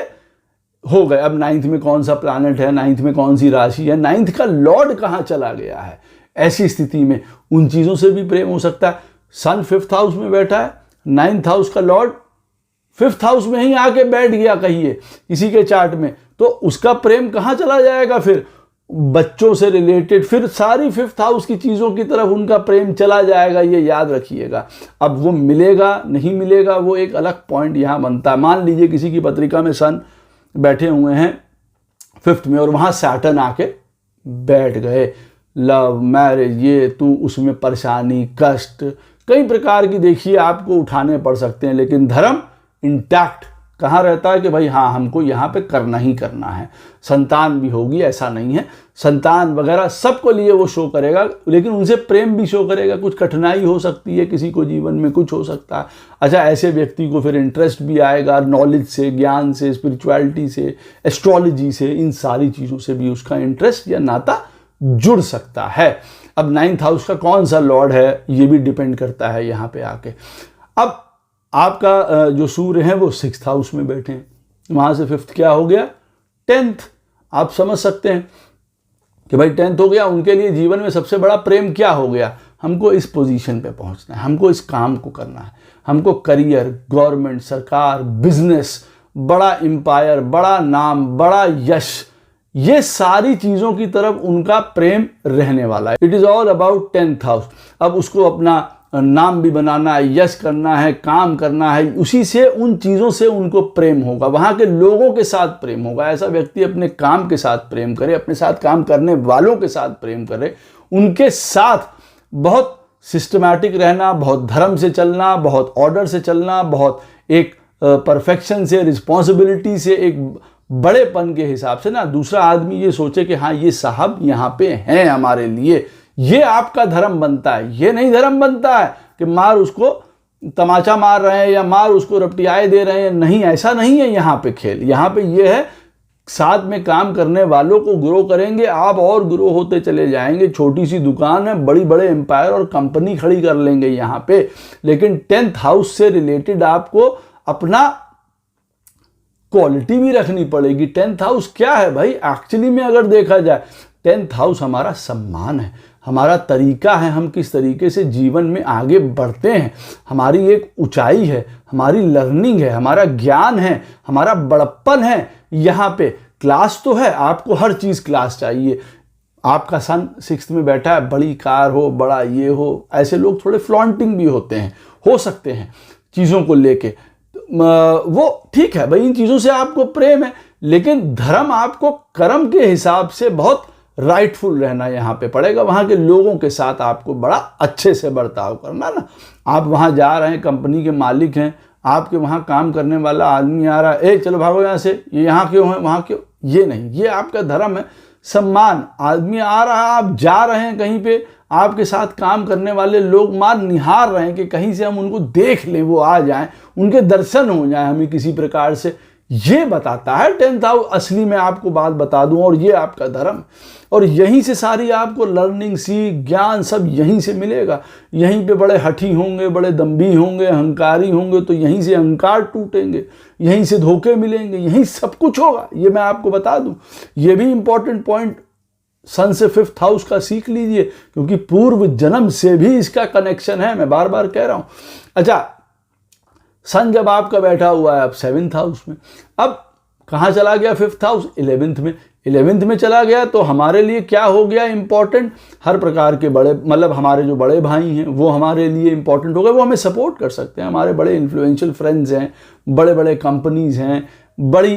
हो गए। अब 9th में कौन सा प्लैनेट है, 9th में कौन सी राशि है, 9th का लॉर्ड कहाँ चला गया है, ऐसी स्थिति में उन चीज़ों से भी प्रेम हो सकता है। सन 5th हाउस में बैठा है, 9th हाउस का लॉर्ड 5th हाउस में ही आके बैठ गया कहिए किसी के चार्ट में, तो उसका प्रेम कहाँ चला जाएगा, फिर बच्चों से रिलेटेड, फिर सारी 5th हाउस की चीज़ों की तरफ उनका प्रेम चला जाएगा। ये याद रखिएगा। अब वो मिलेगा नहीं मिलेगा वो एक अलग पॉइंट यहाँ बनता है। मान लीजिए किसी की पत्रिका में सन बैठे हुए हैं 5th में और वहाँ सैटर्न आके बैठ गए, लव, मैरिज, ये तू उसमें परेशानी, कष्ट, कई प्रकार की देखिए आपको उठाने पड़ सकते हैं, लेकिन धर्म इंटैक्ट कहाँ रहता है कि भाई हाँ हमको यहाँ पे करना ही करना है। संतान भी होगी ऐसा नहीं है, संतान वगैरह सबको लिए वो शो करेगा, लेकिन उनसे प्रेम भी शो करेगा। कुछ कठिनाई हो सकती है किसी को, जीवन में कुछ हो सकता है। अच्छा, ऐसे व्यक्ति को फिर इंटरेस्ट भी आएगा नॉलेज से, ज्ञान से, स्पिरिचुअलिटी से, एस्ट्रोलॉजी से, इन सारी चीज़ों से भी उसका इंटरेस्ट या नाता जुड़ सकता है। अब 9th हाउस का कौन सा लॉर्ड है ये भी डिपेंड करता है यहाँ पे आके। अब आपका जो सूर्य है वो 6th हाउस में बैठे हैं, वहाँ से 5th क्या हो गया, 10th। आप समझ सकते हैं कि भाई 10th हो गया, उनके लिए जीवन में सबसे बड़ा प्रेम क्या हो गया, हमको इस पोजीशन पे पहुंचना है, हमको इस काम को करना है, हमको करियर, गवर्नमेंट, सरकार, बिजनेस, बड़ा एम्पायर, बड़ा नाम, बड़ा यश, ये सारी चीज़ों की तरफ उनका प्रेम रहने वाला है। It is all about 10th house. अब उसको अपना नाम भी बनाना है, यश करना है, काम करना है, उसी से, उन चीज़ों से उनको प्रेम होगा, वहाँ के लोगों के साथ प्रेम होगा। ऐसा व्यक्ति अपने काम के साथ प्रेम करे, अपने साथ काम करने वालों के साथ प्रेम करे, उनके साथ बहुत सिस्टमैटिक रहना, बहुत धर्म से चलना, बहुत ऑर्डर से चलना, बहुत एक परफेक्शन से, रिस्पॉन्सिबिलिटी से, एक बड़ेपन के हिसाब से ना दूसरा आदमी ये सोचे कि हाँ ये साहब यहाँ पे हैं हमारे लिए, ये आपका धर्म बनता है। ये नहीं धर्म बनता है कि मार उसको तमाचा मार रहे हैं या मार उसको रपटियाए दे रहे हैं, नहीं, ऐसा नहीं है यहाँ पे खेल। यहाँ पे ये है साथ में काम करने वालों को ग्रो करेंगे, आप और ग्रो होते चले जाएंगे। छोटी सी दुकान है, बड़ी बड़े एम्पायर और कंपनी खड़ी कर लेंगे यहाँ पे। लेकिन 10th हाउस से रिलेटेड आपको अपना क्वालिटी भी रखनी पड़ेगी। 10th हाउस क्या है भाई, एक्चुअली में अगर देखा जाए 10th हाउस हमारा सम्मान है, हमारा तरीका है, हम किस तरीके से जीवन में आगे बढ़ते हैं, हमारी एक ऊंचाई है, हमारी लर्निंग है, हमारा ज्ञान है, हमारा बड़प्पन है। यहाँ पे क्लास तो है, आपको हर चीज़ क्लास चाहिए। आपका सन 6th में बैठा है, बड़ी कार हो, बड़ा ये हो, ऐसे लोग थोड़े फ्लॉन्टिंग भी होते हैं, हो सकते हैं चीज़ों को लेके, वो ठीक है भाई, इन चीज़ों से आपको प्रेम है। लेकिन धर्म आपको कर्म के हिसाब से बहुत राइटफुल रहना यहाँ पे पड़ेगा। वहाँ के लोगों के साथ आपको बड़ा अच्छे से बर्ताव करना ना। आप वहाँ जा रहे हैं, कंपनी के मालिक हैं, आपके वहाँ काम करने वाला आदमी आ रहा है, ए चलो भागो यहाँ से, ये यहाँ क्यों है, वहाँ क्यों, ये नहीं, ये आपका धर्म है। सम्मान, आदमी आ रहा है, आप जा रहे हैं कहीं पे, आपके साथ काम करने वाले लोग मार निहार रहे हैं कि कहीं से हम उनको देख लें, वो आ जाएं, उनके दर्शन हो जाएं हमें किसी प्रकार से। ये बताता है 10th हाउस। असली में आपको बात बता दूं, और ये आपका धर्म, और यहीं से सारी आपको लर्निंग, सीख, ज्ञान सब यहीं से मिलेगा। यहीं पे बड़े हठी होंगे, बड़े दम्भी होंगे, अहंकारी होंगे, तो यहीं से अहंकार टूटेंगे, यहीं से धोखे मिलेंगे, यहीं सब कुछ होगा। ये मैं आपको बता दूं, ये भी इंपॉर्टेंट पॉइंट सन से 5th हाउस का सीख लीजिए, क्योंकि पूर्व जन्म से भी इसका कनेक्शन है, मैं बार बार कह रहा हूं। अच्छा, सन जब आपका बैठा हुआ है अब 7th हाउस में, अब कहाँ चला गया 5th हाउस, 11th में। 11th में चला गया तो हमारे लिए क्या हो गया इंपॉर्टेंट, हर प्रकार के बड़े, मतलब हमारे जो बड़े भाई हैं वो हमारे लिए इंपॉर्टेंट हो गए, वो हमें सपोर्ट कर सकते हैं। हमारे बड़े इन्फ्लुएंशियल फ्रेंड्स हैं, बड़े बड़े कंपनीज हैं, बड़ी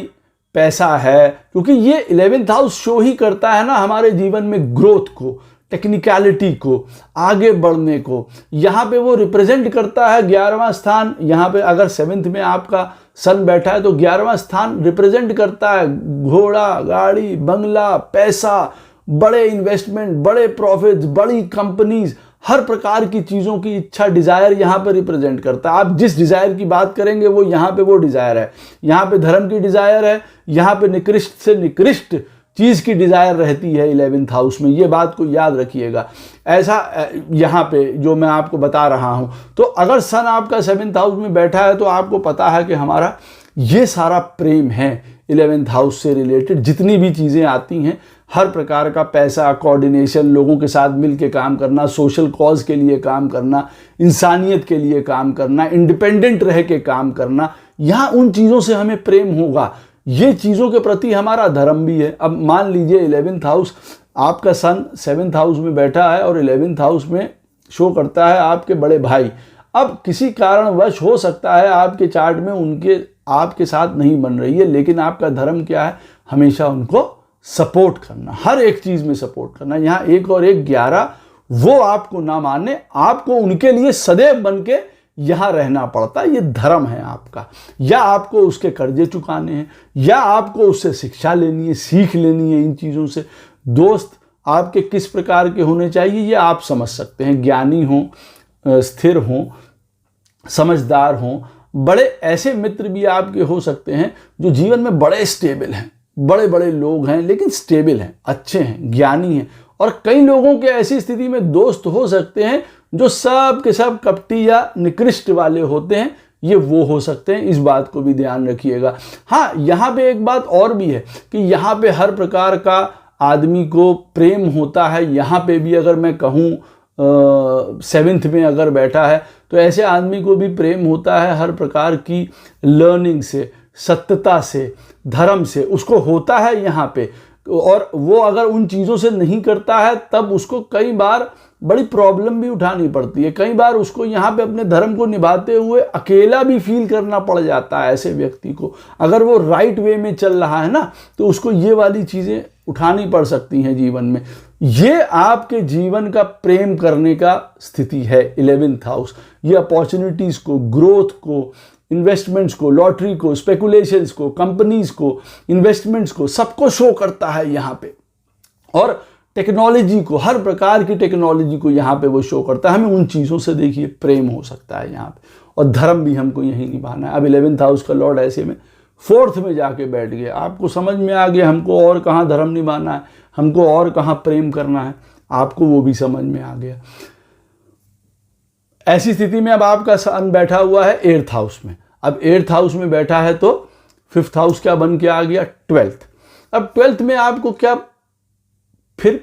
पैसा है, क्योंकि ये 11th हाउस शो ही करता है ना हमारे जीवन में ग्रोथ को, टेक्निकलिटी को, आगे बढ़ने को। यहाँ पे वो रिप्रेजेंट करता है 11वां स्थान। यहाँ पे अगर 7th में आपका सन बैठा है तो 11वां स्थान रिप्रेजेंट करता है घोड़ा, गाड़ी, बंगला, पैसा, बड़े इन्वेस्टमेंट, बड़े प्रॉफिट्स, बड़ी कंपनीज, हर प्रकार की चीज़ों की इच्छा, डिज़ायर यहाँ पे रिप्रेजेंट करता है। आप जिस डिज़ायर की बात करेंगे वो यहाँ पे वो डिज़ायर है। यहाँ पे धर्म की डिज़ायर है, यहाँ पे निकृष्ट से निकृष्ट चीज़ की डिज़ायर रहती है 11th हाउस में। ये बात को याद रखिएगा। ऐसा यहाँ पे जो मैं आपको बता रहा हूँ, तो अगर सन आपका 7th हाउस में बैठा है तो आपको पता है कि हमारा ये सारा प्रेम है 11th हाउस से रिलेटेड। जितनी भी चीज़ें आती हैं, हर प्रकार का पैसा, कोऑर्डिनेशन, लोगों के साथ मिल के काम करना, सोशल कॉज के लिए काम करना, इंसानियत के लिए काम करना, इंडिपेंडेंट रह के काम करना, यहाँ उन चीज़ों से हमें प्रेम होगा। ये चीज़ों के प्रति हमारा धर्म भी है। अब मान लीजिए 11th हाउस, आपका सन 7th हाउस में बैठा है और 11th हाउस में शो करता है आपके बड़े भाई। अब किसी कारणवश हो सकता है आपके चार्ट में उनके आपके साथ नहीं बन रही है, लेकिन आपका धर्म क्या है, हमेशा उनको सपोर्ट करना, हर एक चीज़ में सपोर्ट करना। यहाँ 1 और 1 11, वो आपको ना माने, आपको उनके लिए सदैव बन के यहाँ रहना पड़ता है। ये धर्म है आपका। या आपको उसके कर्जे चुकाने हैं, या आपको उससे शिक्षा लेनी है, सीख लेनी है इन चीज़ों से। दोस्त आपके किस प्रकार के होने चाहिए ये आप समझ सकते हैं। ज्ञानी हों, स्थिर हों, समझदार हों। बड़े ऐसे मित्र भी आपके हो सकते हैं जो जीवन में बड़े स्टेबल हैं, बड़े बड़े लोग हैं लेकिन स्टेबल हैं, अच्छे हैं, ज्ञानी हैं। और कई लोगों के ऐसी स्थिति में दोस्त हो सकते हैं जो सब के सब कपटी या निकृष्ट वाले होते हैं, ये वो हो सकते हैं। इस बात को भी ध्यान रखिएगा। हाँ, यहाँ पे एक बात और भी है कि यहाँ पे हर प्रकार का आदमी को प्रेम होता है, यहाँ पे भी अगर मैं कहूँ 7th में अगर बैठा है तो ऐसे आदमी को भी प्रेम होता है हर प्रकार की लर्निंग से, सत्यता से, धर्म से, उसको होता है यहाँ पे। और वो अगर उन चीज़ों से नहीं करता है तब उसको कई बार बड़ी प्रॉब्लम भी उठानी पड़ती है। कई बार उसको यहाँ पे अपने धर्म को निभाते हुए अकेला भी फील करना पड़ जाता है ऐसे व्यक्ति को। अगर वो राइट वे में चल रहा है ना तो उसको ये वाली चीज़ें उठानी पड़ सकती हैं जीवन में। ये आपके जीवन का प्रेम करने का स्थिति है 11th हाउस। ये अपॉर्चुनिटीज़ को, ग्रोथ को, इन्वेस्टमेंट्स को, लॉटरी को, स्पेकुलेशंस को, कंपनीज को, इन्वेस्टमेंट्स को, सबको शो करता है यहाँ पे। और टेक्नोलॉजी को, हर प्रकार की टेक्नोलॉजी को यहाँ पे वो शो करता है। हमें उन चीज़ों से देखिए प्रेम हो सकता है यहाँ पे। और धर्म भी हमको यही निभाना है। अब 11th हाउस का लॉर्ड ऐसे में 4th में जाके बैठ गया। आपको समझ में आ गया हमको और कहाँ धर्म निभाना है, हमको और कहाँ प्रेम करना है, आपको वो भी समझ में आ गया। ऐसी स्थिति में अब आपका सन बैठा हुआ है 8th हाउस में। अब 8th हाउस में बैठा है तो 5th हाउस क्या बन के आ गया, 12th। अब 12th में आपको क्या फिर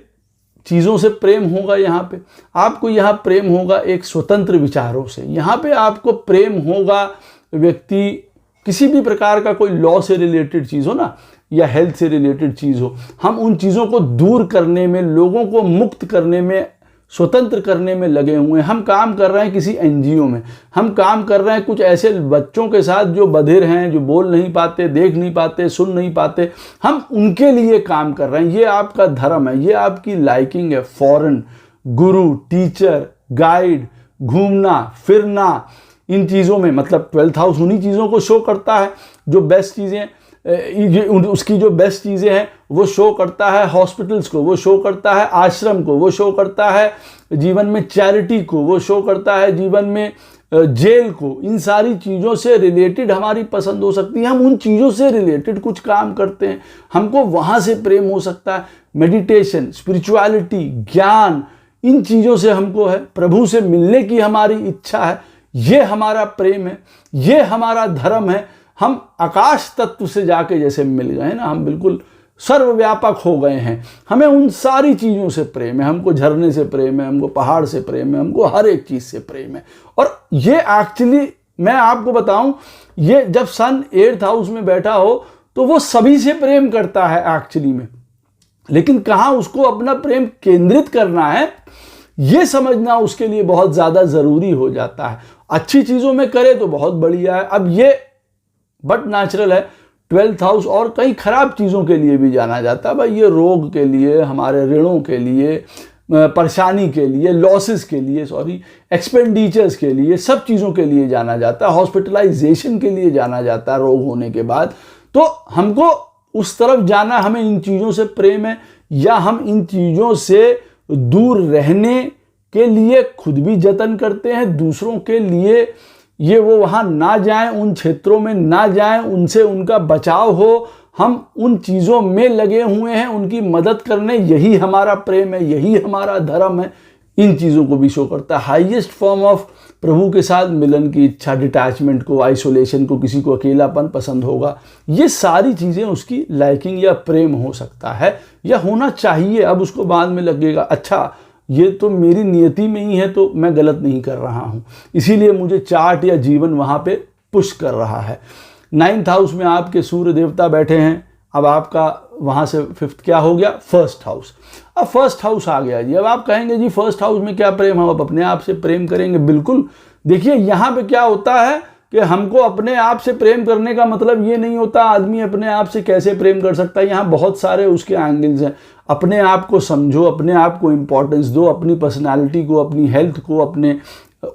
चीज़ों से प्रेम होगा। यहाँ पे आपको यहाँ प्रेम होगा एक स्वतंत्र विचारों से। यहाँ पे आपको प्रेम होगा व्यक्ति किसी भी प्रकार का कोई लॉ से रिलेटेड चीज़ हो ना, या हेल्थ से रिलेटेड चीज़ हो, हम उन चीज़ों को दूर करने में, लोगों को मुक्त करने में, स्वतंत्र करने में लगे हुए हैं। हम काम कर रहे हैं किसी एनजीओ में, हम काम कर रहे हैं कुछ ऐसे बच्चों के साथ जो बधिर हैं, जो बोल नहीं पाते, देख नहीं पाते, सुन नहीं पाते, हम उनके लिए काम कर रहे हैं। ये आपका धर्म है, ये आपकी लाइकिंग है। फॉरेन, गुरु, टीचर, गाइड, घूमना फिरना, इन चीज़ों में, मतलब 12th हाउस उन्हीं चीज़ों को शो करता है जो बेस्ट चीज़ें, उसकी जो बेस्ट चीज़ें हैं वो शो करता है। हॉस्पिटल्स को वो शो करता है, आश्रम को वो शो करता है, जीवन में चैरिटी को वो शो करता है, जीवन में जेल को। इन सारी चीज़ों से रिलेटेड हमारी पसंद हो सकती है। हम उन चीज़ों से रिलेटेड कुछ काम करते हैं, हमको वहाँ से प्रेम हो सकता है। मेडिटेशन, स्पिरिचुअलिटी, ज्ञान, इन चीज़ों से हमको है, प्रभु से मिलने की हमारी इच्छा है। ये हमारा प्रेम है, ये हमारा धर्म है। हम आकाश तत्व से जाके जैसे मिल गए ना, हम बिल्कुल सर्वव्यापक हो गए हैं। हमें उन सारी चीज़ों से प्रेम है, हमको झरने से प्रेम है, हमको पहाड़ से प्रेम है, हमको हर एक चीज़ से प्रेम है। और ये एक्चुअली मैं आपको बताऊं, ये जब सन 8th हाउस में बैठा हो तो वो सभी से प्रेम करता है एक्चुअली में, लेकिन कहाँ उसको अपना प्रेम केंद्रित करना है ये समझना उसके लिए बहुत ज़्यादा ज़रूरी हो जाता है। अच्छी चीज़ों में करे तो बहुत बढ़िया है। अब ये बट नेचुरल है, 12th हाउस और कई खराब चीज़ों के लिए भी जाना जाता है भाई। ये रोग के लिए, हमारे ऋणों के लिए, परेशानी के लिए, लॉसेस के लिए, एक्सपेंडिचर्स के लिए, सब चीज़ों के लिए जाना जाता है। हॉस्पिटलाइजेशन के लिए जाना जाता है रोग होने के बाद। तो हमको उस तरफ जाना, हमें इन चीज़ों से प्रेम है, या हम इन चीज़ों से दूर रहने के लिए खुद भी जतन करते हैं, दूसरों के लिए ये वो वहाँ ना जाएं, उन क्षेत्रों में ना जाएं, उनसे उनका बचाव हो। हम उन चीज़ों में लगे हुए हैं, उनकी मदद करने। यही हमारा प्रेम है, यही हमारा धर्म है। इन चीज़ों को भी शो करता है। हाईएस्ट फॉर्म ऑफ प्रभु के साथ मिलन की इच्छा, डिटैचमेंट को, आइसोलेशन को, किसी को अकेलापन पसंद होगा, ये सारी चीज़ें उसकी लाइकिंग या प्रेम हो सकता है, या होना चाहिए। अब उसको बाद में लगेगा अच्छा ये तो मेरी नियति में ही है, तो मैं गलत नहीं कर रहा हूँ, इसीलिए मुझे चार्ट या जीवन वहाँ पे पुश कर रहा है। 9th हाउस में आपके सूर्य देवता बैठे हैं। अब आपका वहाँ से 5th क्या हो गया, 1st हाउस। अब 1st हाउस आ गया जी। अब आप कहेंगे जी 1st हाउस में क्या प्रेम, हम अपने आप से प्रेम करेंगे। बिल्कुल, देखिए यहाँ पे क्या होता है कि हमको अपने आप से प्रेम करने का मतलब ये नहीं होता आदमी अपने आप से कैसे प्रेम कर सकता है। यहाँ बहुत सारे उसके एंगल्स हैं। अपने आप को समझो, अपने आप को इम्पोर्टेंस दो, अपनी पर्सनालिटी को, अपनी हेल्थ को, अपने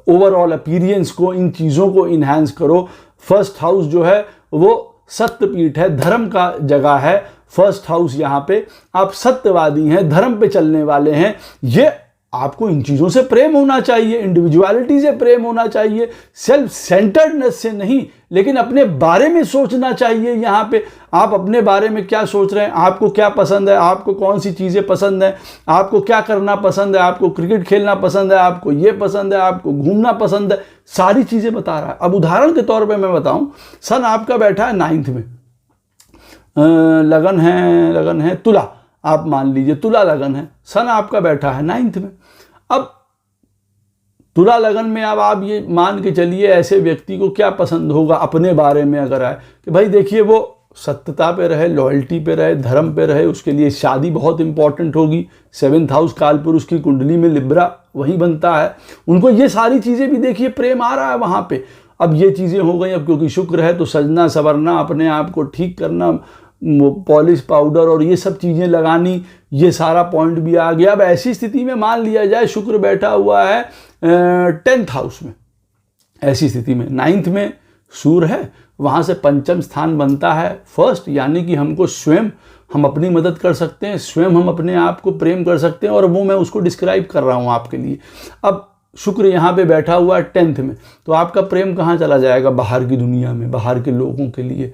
ओवरऑल अपीयरेंस को, इन चीज़ों को इन्हांस करो। 1st हाउस जो है वो सत्यपीठ है, धर्म का जगह है। 1st हाउस यहाँ पे आप सत्यवादी हैं, धर्म पे चलने वाले हैं। ये आपको इन चीज़ों से प्रेम होना चाहिए, इंडिविजुअलिटी से प्रेम होना चाहिए, सेल्फ सेंटर्डनेस से नहीं, लेकिन अपने बारे में सोचना चाहिए। यहाँ पे आप अपने बारे में क्या सोच रहे हैं, आपको क्या पसंद है, आपको कौन सी चीज़ें पसंद है, आपको क्या करना पसंद है, आपको क्रिकेट खेलना पसंद है, आपको ये पसंद है, आपको घूमना पसंद है, सारी चीज़ें बता रहा है। अब उदाहरण के तौर पे मैं बताऊँ, सन आपका बैठा है 9th में, लगन है तुला। आप मान लीजिए तुला लगन है, सन आपका बैठा है 9th में। अब तुला लगन में अब आप ये मान के चलिए ऐसे व्यक्ति को क्या पसंद होगा अपने बारे में अगर आए कि भाई देखिए वो सत्यता पे रहे, लॉयल्टी पे रहे, धर्म पे रहे, उसके लिए शादी बहुत इंपॉर्टेंट होगी। 7th हाउस कालपुरुष की कुंडली में लिब्रा वहीं बनता है, उनको ये सारी चीज़ें भी देखिए प्रेम आ रहा है वहाँ पे। अब ये चीज़ें हो गई, अब क्योंकि शुक्र है तो सजना संवरना, अपने आप को ठीक करना, पॉलिश पाउडर और ये सब चीज़ें लगानी, ये सारा पॉइंट भी आ गया। अब ऐसी स्थिति में मान लिया जाए शुक्र बैठा हुआ है 10th हाउस में, ऐसी स्थिति में 9th में सूर्य है, वहाँ से पंचम स्थान बनता है फर्स्ट, यानी कि हमको स्वयं हम अपनी मदद कर सकते हैं, स्वयं हम अपने आप को प्रेम कर सकते हैं, और वो मैं उसको डिस्क्राइब कर रहा हूँ आपके लिए। अब शुक्र यहाँ पे बैठा हुआ है 10th में, तो आपका प्रेम कहाँ चला जाएगा? बाहर की दुनिया में, बाहर के लोगों के लिए।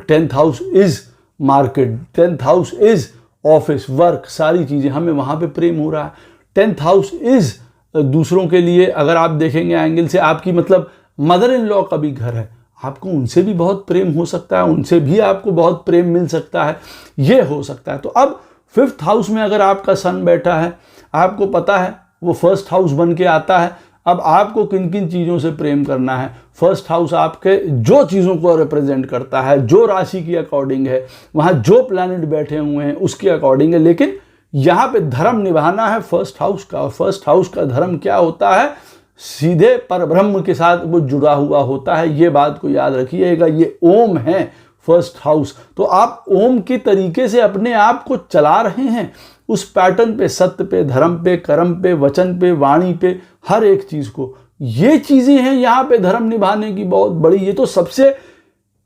10th house is market, 10th house is office work, सारी चीज़ें, हमें वहाँ पे प्रेम हो रहा है। 10th हाउस इज़ दूसरों के लिए, अगर आप देखेंगे एंगल से, आपकी मतलब मदर इन लॉ का भी घर है, आपको उनसे भी बहुत प्रेम हो सकता है, उनसे भी आपको बहुत प्रेम मिल सकता है, ये हो सकता है। तो अब 5th हाउस में अगर आपका सन बैठा है, आपको पता है वो 1st हाउस बन के आता है। अब आपको किन किन चीज़ों से प्रेम करना है? 1st हाउस आपके जो चीज़ों को रिप्रेजेंट करता है, जो राशि के अकॉर्डिंग है, वहाँ जो प्लैनेट बैठे हुए हैं उसके अकॉर्डिंग है, लेकिन यहाँ पे धर्म निभाना है 1st हाउस का। और 1st हाउस का धर्म क्या होता है? सीधे परब्रह्म के साथ वो जुड़ा हुआ होता है, ये बात को याद रखिएगा। ये ओम है 1st हाउस, तो आप ओम के तरीके से अपने आप को चला रहे हैं, उस पैटर्न पे, सत्य पे, धर्म पे, कर्म पे, वचन पे, वाणी पे, हर एक चीज़ को, ये चीज़ें हैं यहाँ पे धर्म निभाने की बहुत बड़ी। ये तो सबसे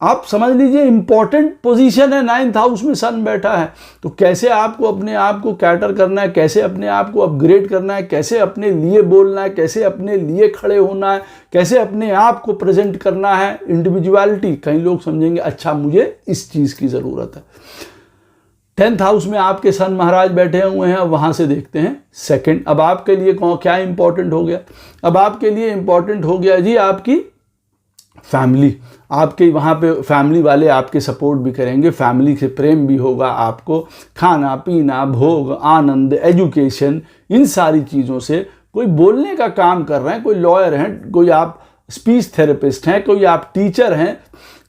आप समझ लीजिए इंपॉर्टेंट पोजीशन है, 9th हाउस में सन बैठा है। तो कैसे आपको अपने आप को कैटर करना है, कैसे अपने आप को अपग्रेड करना है, कैसे अपने लिए बोलना है, कैसे अपने लिए खड़े होना है, कैसे अपने आप को प्रेजेंट करना है, इंडिविजुअलिटी। कई लोग समझेंगे अच्छा मुझे इस चीज़ की ज़रूरत है। 10th हाउस में आपके सन महाराज बैठे हुए हैं। अब वहाँ से देखते हैं 2nd। अब आपके लिए क्या इंपॉर्टेंट हो गया? अब आपके लिए इंपॉर्टेंट हो गया जी आपकी फैमिली। आपके वहाँ पे फैमिली वाले आपके सपोर्ट भी करेंगे, फैमिली से प्रेम भी होगा आपको, खाना पीना, भोग, आनंद, एजुकेशन, इन सारी चीज़ों से। कोई बोलने का काम कर रहे हैं, कोई लॉयर हैं, कोई आप स्पीच थेरेपिस्ट हैं, कोई आप टीचर हैं,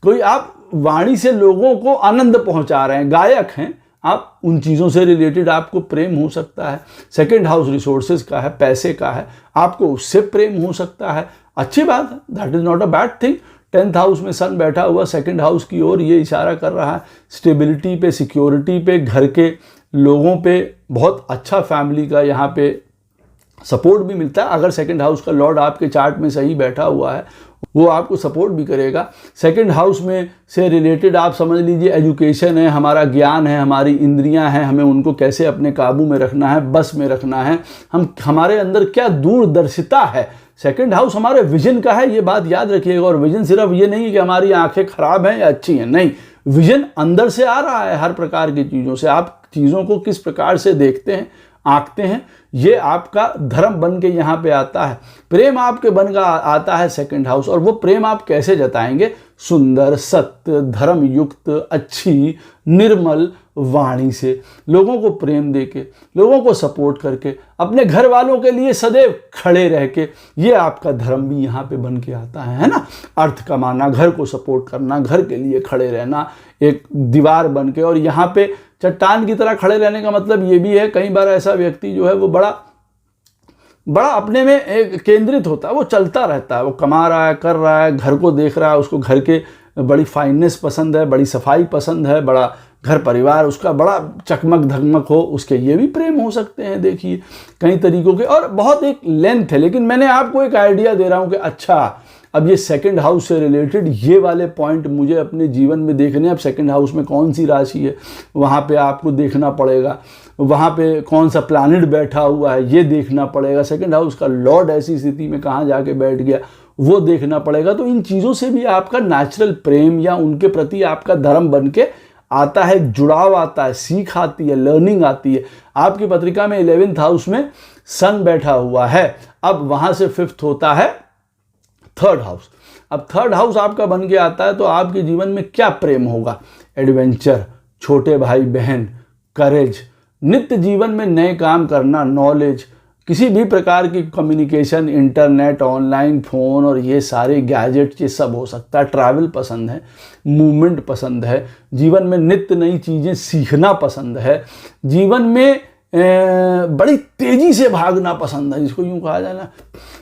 कोई आप वाणी से लोगों को आनंद पहुँचा रहे हैं, गायक हैं आप, उन चीज़ों से रिलेटेड आपको प्रेम हो सकता है। 2nd हाउस रिसोर्सेज का है, पैसे का है, आपको उससे प्रेम हो सकता है, अच्छी बात है, that is not a bad thing. 10th house में सन बैठा हुआ 2nd हाउस की ओर ये इशारा कर रहा है, स्टेबिलिटी पे, सिक्योरिटी पे, घर के लोगों पे बहुत अच्छा फैमिली का यहाँ पे सपोर्ट भी मिलता है। अगर 2nd हाउस का लॉर्ड आपके चार्ट में सही बैठा हुआ है, वो आपको सपोर्ट भी करेगा। 2nd हाउस में से रिलेटेड आप समझ लीजिए एजुकेशन है, हमारा ज्ञान है, हमारी इंद्रियां हैं, हमें उनको कैसे अपने काबू में रखना है, बस में रखना है, हमारे अंदर क्या दूरदर्शिता है। 2nd हाउस हमारे विजन का है, ये बात याद रखिएगा। और विजन सिर्फ ये नहीं है कि हमारी आंखें खराब हैं या अच्छी हैं, नहीं, विजन अंदर से आ रहा है हर प्रकार की चीज़ों से। आप चीज़ों को किस प्रकार से देखते हैं, आंकते हैं, ये आपका धर्म बन के यहाँ पे आता है। प्रेम आपके बन का आता है 2nd हाउस, और वो प्रेम आप कैसे जताएंगे? सुंदर, सत्य, धर्म युक्त, अच्छी, निर्मल वाणी से, लोगों को प्रेम देके, लोगों को सपोर्ट करके, अपने घर वालों के लिए सदैव खड़े रह के, ये आपका धर्म भी यहाँ पे बन के आता है ना। अर्थ कमाना, घर को सपोर्ट करना, घर के लिए खड़े रहना, एक दीवार बन के। और यहाँ पे चट्टान की तरह खड़े रहने का मतलब ये भी है, कई बार ऐसा व्यक्ति जो है वो बड़ा अपने में एक केंद्रित होता है, वो चलता रहता है, वो कमा रहा है, कर रहा है, घर को देख रहा है, उसको घर के बड़ी फाइननेस पसंद है, बड़ी सफाई पसंद है, बड़ा घर परिवार उसका बड़ा चकमक धकमक हो, उसके ये भी प्रेम हो सकते हैं। देखिए कई तरीकों के, और बहुत एक लेंथ है, लेकिन मैंने आपको एक आइडिया दे रहा हूँ कि अच्छा अब ये 2nd हाउस से रिलेटेड ये वाले पॉइंट मुझे अपने जीवन में देखने। अब 2nd हाउस में कौन सी राशि है, वहाँ पे आपको देखना पड़ेगा, वहाँ पे कौन सा प्लैनेट बैठा हुआ है ये देखना पड़ेगा, 2nd हाउस का लॉर्ड ऐसी स्थिति में कहाँ जाके बैठ गया वो देखना पड़ेगा। तो इन चीज़ों से भी आपका नेचुरल प्रेम या उनके प्रति आपका धर्म बन के आता है, जुड़ाव आता है, सीख आती है, लर्निंग आती है। आपकी पत्रिका में 11th हाउस में सन बैठा हुआ है। अब वहाँ से 5th होता है 3rd हाउस। अब 3rd हाउस आपका बन के आता है, तो आपके जीवन में क्या प्रेम होगा? एडवेंचर, छोटे भाई बहन, करेज, नित्य जीवन में नए काम करना, नॉलेज, किसी भी प्रकार की कम्युनिकेशन, इंटरनेट, ऑनलाइन, फ़ोन और ये सारे गैजेट, ये सब हो सकता है। ट्रैवल पसंद है, मूवमेंट पसंद है, जीवन में नित्य नई चीज़ें सीखना पसंद है, जीवन में बड़ी तेज़ी से भागना पसंद है, जिसको यूँ कहा जाए ना।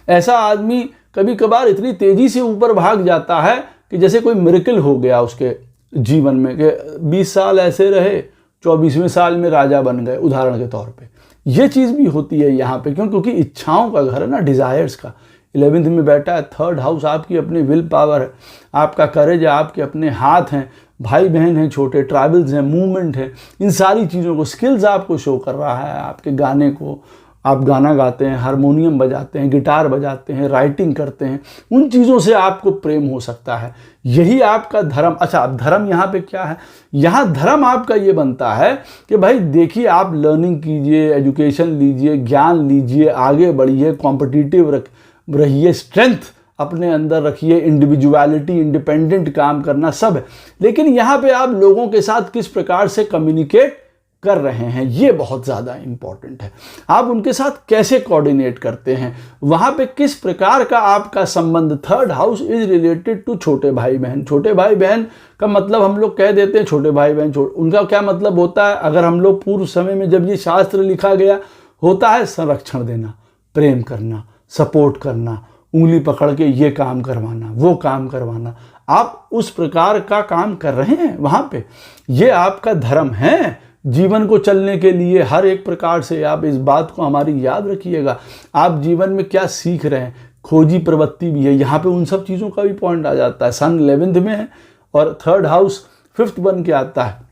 ऐसा आदमी कभी कभार इतनी तेज़ी से ऊपर भाग जाता है कि जैसे कोई मिरेकल हो गया उसके जीवन में, कि 20 साल ऐसे रहे, 24वें साल में राजा बन गए, उदाहरण के तौर पे। ये चीज़ भी होती है यहाँ पे, क्यों? क्योंकि इच्छाओं का घर है ना, डिज़ायर्स का। 11th में बैठा है, 3rd हाउस आपकी अपनी विल पावर है, आपका करेज है, आपके अपने हाथ हैं, भाई बहन हैं छोटे, ट्रैवल्स हैं, मूवमेंट है, इन सारी चीज़ों को, स्किल्स आपको शो कर रहा है। आपके गाने को, आप गाना गाते हैं, हारमोनियम बजाते हैं, गिटार बजाते हैं, राइटिंग करते हैं, उन चीज़ों से आपको प्रेम हो सकता है। यही आपका धर्म। अच्छा, अब धर्म यहाँ पे क्या है? यहाँ धर्म आपका ये बनता है कि भाई देखिए, आप लर्निंग कीजिए, एजुकेशन लीजिए, ज्ञान लीजिए, आगे बढ़िए, कॉम्पिटिटिव रहिए, स्ट्रेंथ अपने अंदर रखिए, इंडिविजुअलिटी, इंडिपेंडेंट काम करना सब है। लेकिन यहाँ पे आप लोगों के साथ किस प्रकार से कम्युनिकेट कर रहे हैं, ये बहुत ज़्यादा इंपॉर्टेंट है। आप उनके साथ कैसे कोऑर्डिनेट करते हैं, वहाँ पे किस प्रकार का आपका संबंध। 3rd house is related to छोटे भाई बहन। छोटे भाई बहन का मतलब हम लोग कह देते हैं छोटे भाई बहन, उनका क्या मतलब होता है? अगर हम लोग पूर्व समय में जब ये शास्त्र लिखा गया, होता है संरक्षण देना, प्रेम करना, सपोर्ट करना, उंगली पकड़ के ये काम करवाना, वो काम करवाना। आप उस प्रकार का काम कर रहे हैं वहाँ पे, ये आपका धर्म है जीवन को चलने के लिए। हर एक प्रकार से आप इस बात को हमारी याद रखिएगा। आप जीवन में क्या सीख रहे हैं, खोजी प्रवृत्ति भी है यहाँ पे, उन सब चीज़ों का भी पॉइंट आ जाता है। सन 11th में है और 3rd हाउस 5th बन के आता है।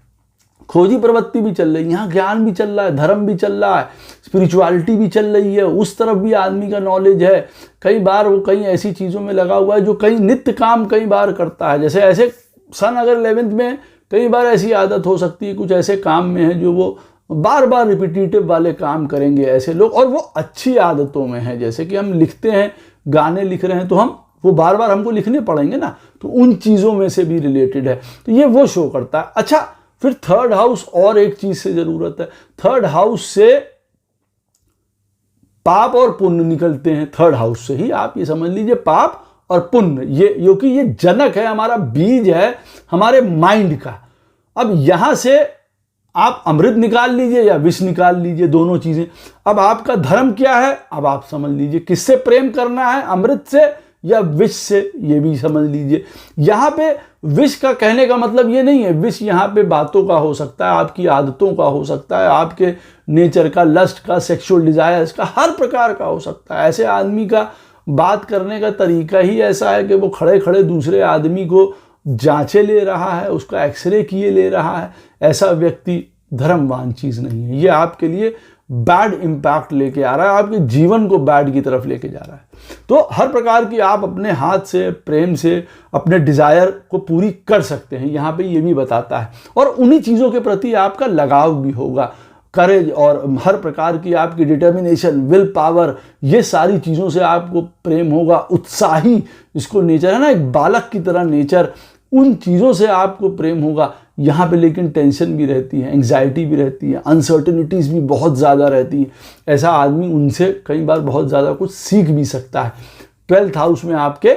खोजी प्रवृत्ति भी चल रही है, यहाँ ज्ञान भी चल रहा है, धर्म भी चल रहा है, स्पिरिचुअलिटी भी चल रही है, उस तरफ भी आदमी का नॉलेज है। कई बार वो कई ऐसी चीज़ों में लगा हुआ है जो कई नित्य काम कई बार करता है। जैसे ऐसे सन अगर 11th में, कई बार ऐसी आदत हो सकती है, कुछ ऐसे काम में है जो वो बार बार रिपीटेटिव वाले काम करेंगे ऐसे लोग, और वो अच्छी आदतों में है। जैसे कि हम लिखते हैं, गाने लिख रहे हैं, तो हम वो बार बार हमको लिखने पड़ेंगे ना, तो उन चीज़ों में से भी रिलेटेड है, तो ये वो शो करता है। अच्छा, फिर 3rd हाउस और एक चीज़ से ज़रूरत है। 3rd हाउस से पाप और पुण्य निकलते हैं। 3rd हाउस से ही आप ये समझ लीजिए, पाप और पुण्य, ये क्योंकि ये जनक है, हमारा बीज है हमारे माइंड का। अब यहां से आप अमृत निकाल लीजिए या विष निकाल लीजिए, दोनों चीजें। अब आपका धर्म क्या है, अब आप समझ लीजिए किससे प्रेम करना है, अमृत से या विष से, ये भी समझ लीजिए। यहाँ पे विष का कहने का मतलब ये नहीं है, विष यहाँ पे बातों का हो सकता है, आपकी आदतों का हो सकता है, आपके नेचर का, लस्ट का, सेक्सुअल डिजायर्स का, हर प्रकार का हो सकता है। ऐसे आदमी का बात करने का तरीका ही ऐसा है कि वो खड़े खड़े दूसरे आदमी को जांचे ले रहा है, उसका एक्सरे किए ले रहा है। ऐसा व्यक्ति धर्मवान चीज़ नहीं है। ये आपके लिए बैड इम्पैक्ट लेके आ रहा है, आपके जीवन को बैड की तरफ लेके जा रहा है। तो हर प्रकार की आप अपने हाथ से, प्रेम से अपने डिज़ायर को पूरी कर सकते हैं, यहाँ पे ये भी बताता है। और उन्हीं चीज़ों के प्रति आपका लगाव भी होगा, करेज और हर प्रकार की आपकी डिटर्मिनेशन, विल पावर, ये सारी चीज़ों से आपको प्रेम होगा। उत्साही इसको नेचर है ना, एक बालक की तरह नेचर, उन चीज़ों से आपको प्रेम होगा। यहाँ पे लेकिन टेंशन भी रहती है, एंग्जाइटी भी रहती है, अनसर्टेनिटीज़ भी बहुत ज़्यादा रहती है। ऐसा आदमी उनसे कई बार बहुत ज़्यादा कुछ सीख भी सकता है। 12th हाउस में आपके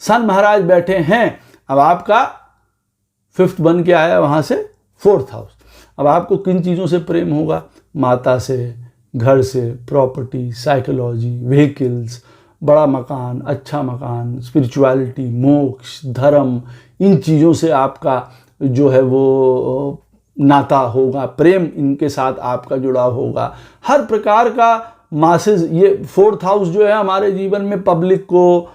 सन महाराज बैठे हैं। अब आपका 5th बन के आया वहाँ से 4th हाउस। अब आपको किन चीज़ों से प्रेम होगा? माता से, घर से, प्रॉपर्टी, साइकोलॉजी, व्हीकल्स, बड़ा मकान, अच्छा मकान, स्पिरिचुअलिटी, मोक्ष, धर्म, इन चीज़ों से आपका जो है वो नाता होगा, प्रेम इनके साथ आपका जुड़ाव होगा। हर प्रकार का मासेस, ये 4th हाउस जो है हमारे जीवन में पब्लिक को,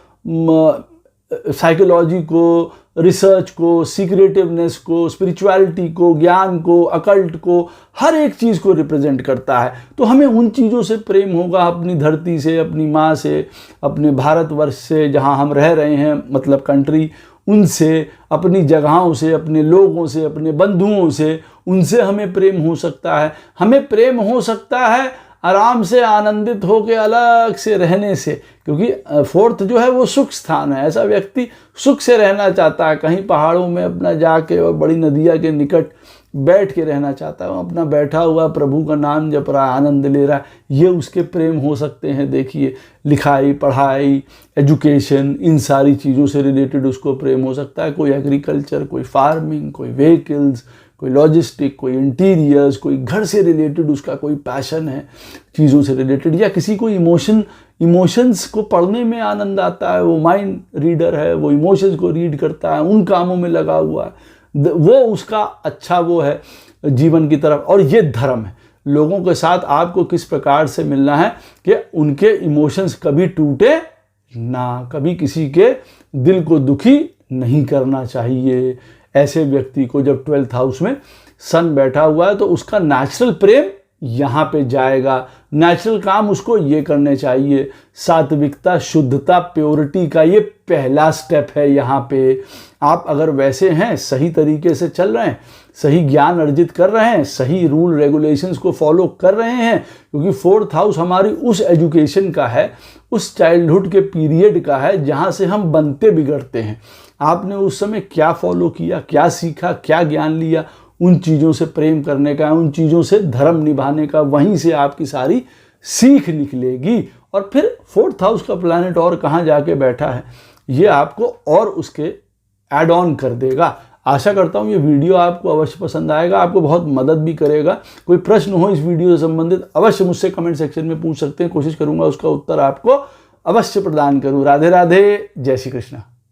साइकोलॉजी को, रिसर्च को, सीक्रेटिवनेस को, स्पिरिचुअलिटी को, ज्ञान को, अकल्ट को, हर एक चीज़ को रिप्रेजेंट करता है। तो हमें उन चीज़ों से प्रेम होगा, अपनी धरती से, अपनी माँ से, अपने भारतवर्ष से जहाँ हम रह रहे हैं, मतलब कंट्री, उनसे, अपनी जगहों से, अपने लोगों से, अपने बंधुओं से, उनसे हमें प्रेम हो सकता है। हमें प्रेम हो सकता है आराम से, आनंदित होकर अलग से रहने से, क्योंकि 4th जो है वो सुख स्थान है। ऐसा व्यक्ति सुख से रहना चाहता है, कहीं पहाड़ों में अपना जाके और बड़ी नदिया के निकट बैठ के रहना चाहता है, वो अपना बैठा हुआ प्रभु का नाम जप रहा है, आनंद ले रहा है, ये उसके प्रेम हो सकते हैं। देखिए, लिखाई, पढ़ाई, एजुकेशन, इन सारी चीज़ों से रिलेटेड उसको प्रेम हो सकता है। कोई एग्रीकल्चर, कोई फार्मिंग, कोई व्हीकल्स, कोई लॉजिस्टिक, कोई इंटीरियर्स, कोई घर से रिलेटेड उसका कोई पैशन है चीज़ों से रिलेटेड, या किसी को इमोशंस को पढ़ने में आनंद आता है, वो माइंड रीडर है, वो इमोशंस को रीड करता है, उन कामों में लगा हुआ है, वो उसका अच्छा वो है जीवन की तरफ। और ये धर्म है, लोगों के साथ आपको किस प्रकार से मिलना है कि उनके इमोशंस कभी टूटे ना, कभी किसी के दिल को दुखी नहीं करना चाहिए। ऐसे व्यक्ति को जब 12th हाउस में सन बैठा हुआ है तो उसका नेचुरल प्रेम यहाँ पे जाएगा, नेचुरल काम उसको ये करने चाहिए। सात्विकता, शुद्धता, प्योरिटी का ये पहला स्टेप है। यहाँ पे आप अगर वैसे हैं, सही तरीके से चल रहे हैं, सही ज्ञान अर्जित कर रहे हैं, सही रूल रेगुलेशंस को फॉलो कर रहे हैं, क्योंकि 4th हाउस हमारी उस एजुकेशन का है, उस चाइल्डहुड के पीरियड का है जहाँ से हम बनते बिगड़ते हैं। आपने उस समय क्या फॉलो किया, क्या सीखा, क्या ज्ञान लिया, उन चीज़ों से प्रेम करने का, उन चीज़ों से धर्म निभाने का, वहीं से आपकी सारी सीख निकलेगी। और फिर 4th हाउस का प्लैनेट और कहाँ जाके बैठा है, ये आपको और उसके ऐड ऑन कर देगा। आशा करता हूँ ये वीडियो आपको अवश्य पसंद आएगा, आपको बहुत मदद भी करेगा। कोई प्रश्न हो इस वीडियो से संबंधित अवश्य मुझसे कमेंट सेक्शन में पूछ सकते हैं, कोशिश करूँगा उसका उत्तर आपको अवश्य प्रदान करूँ। राधे राधे, जय श्री कृष्ण।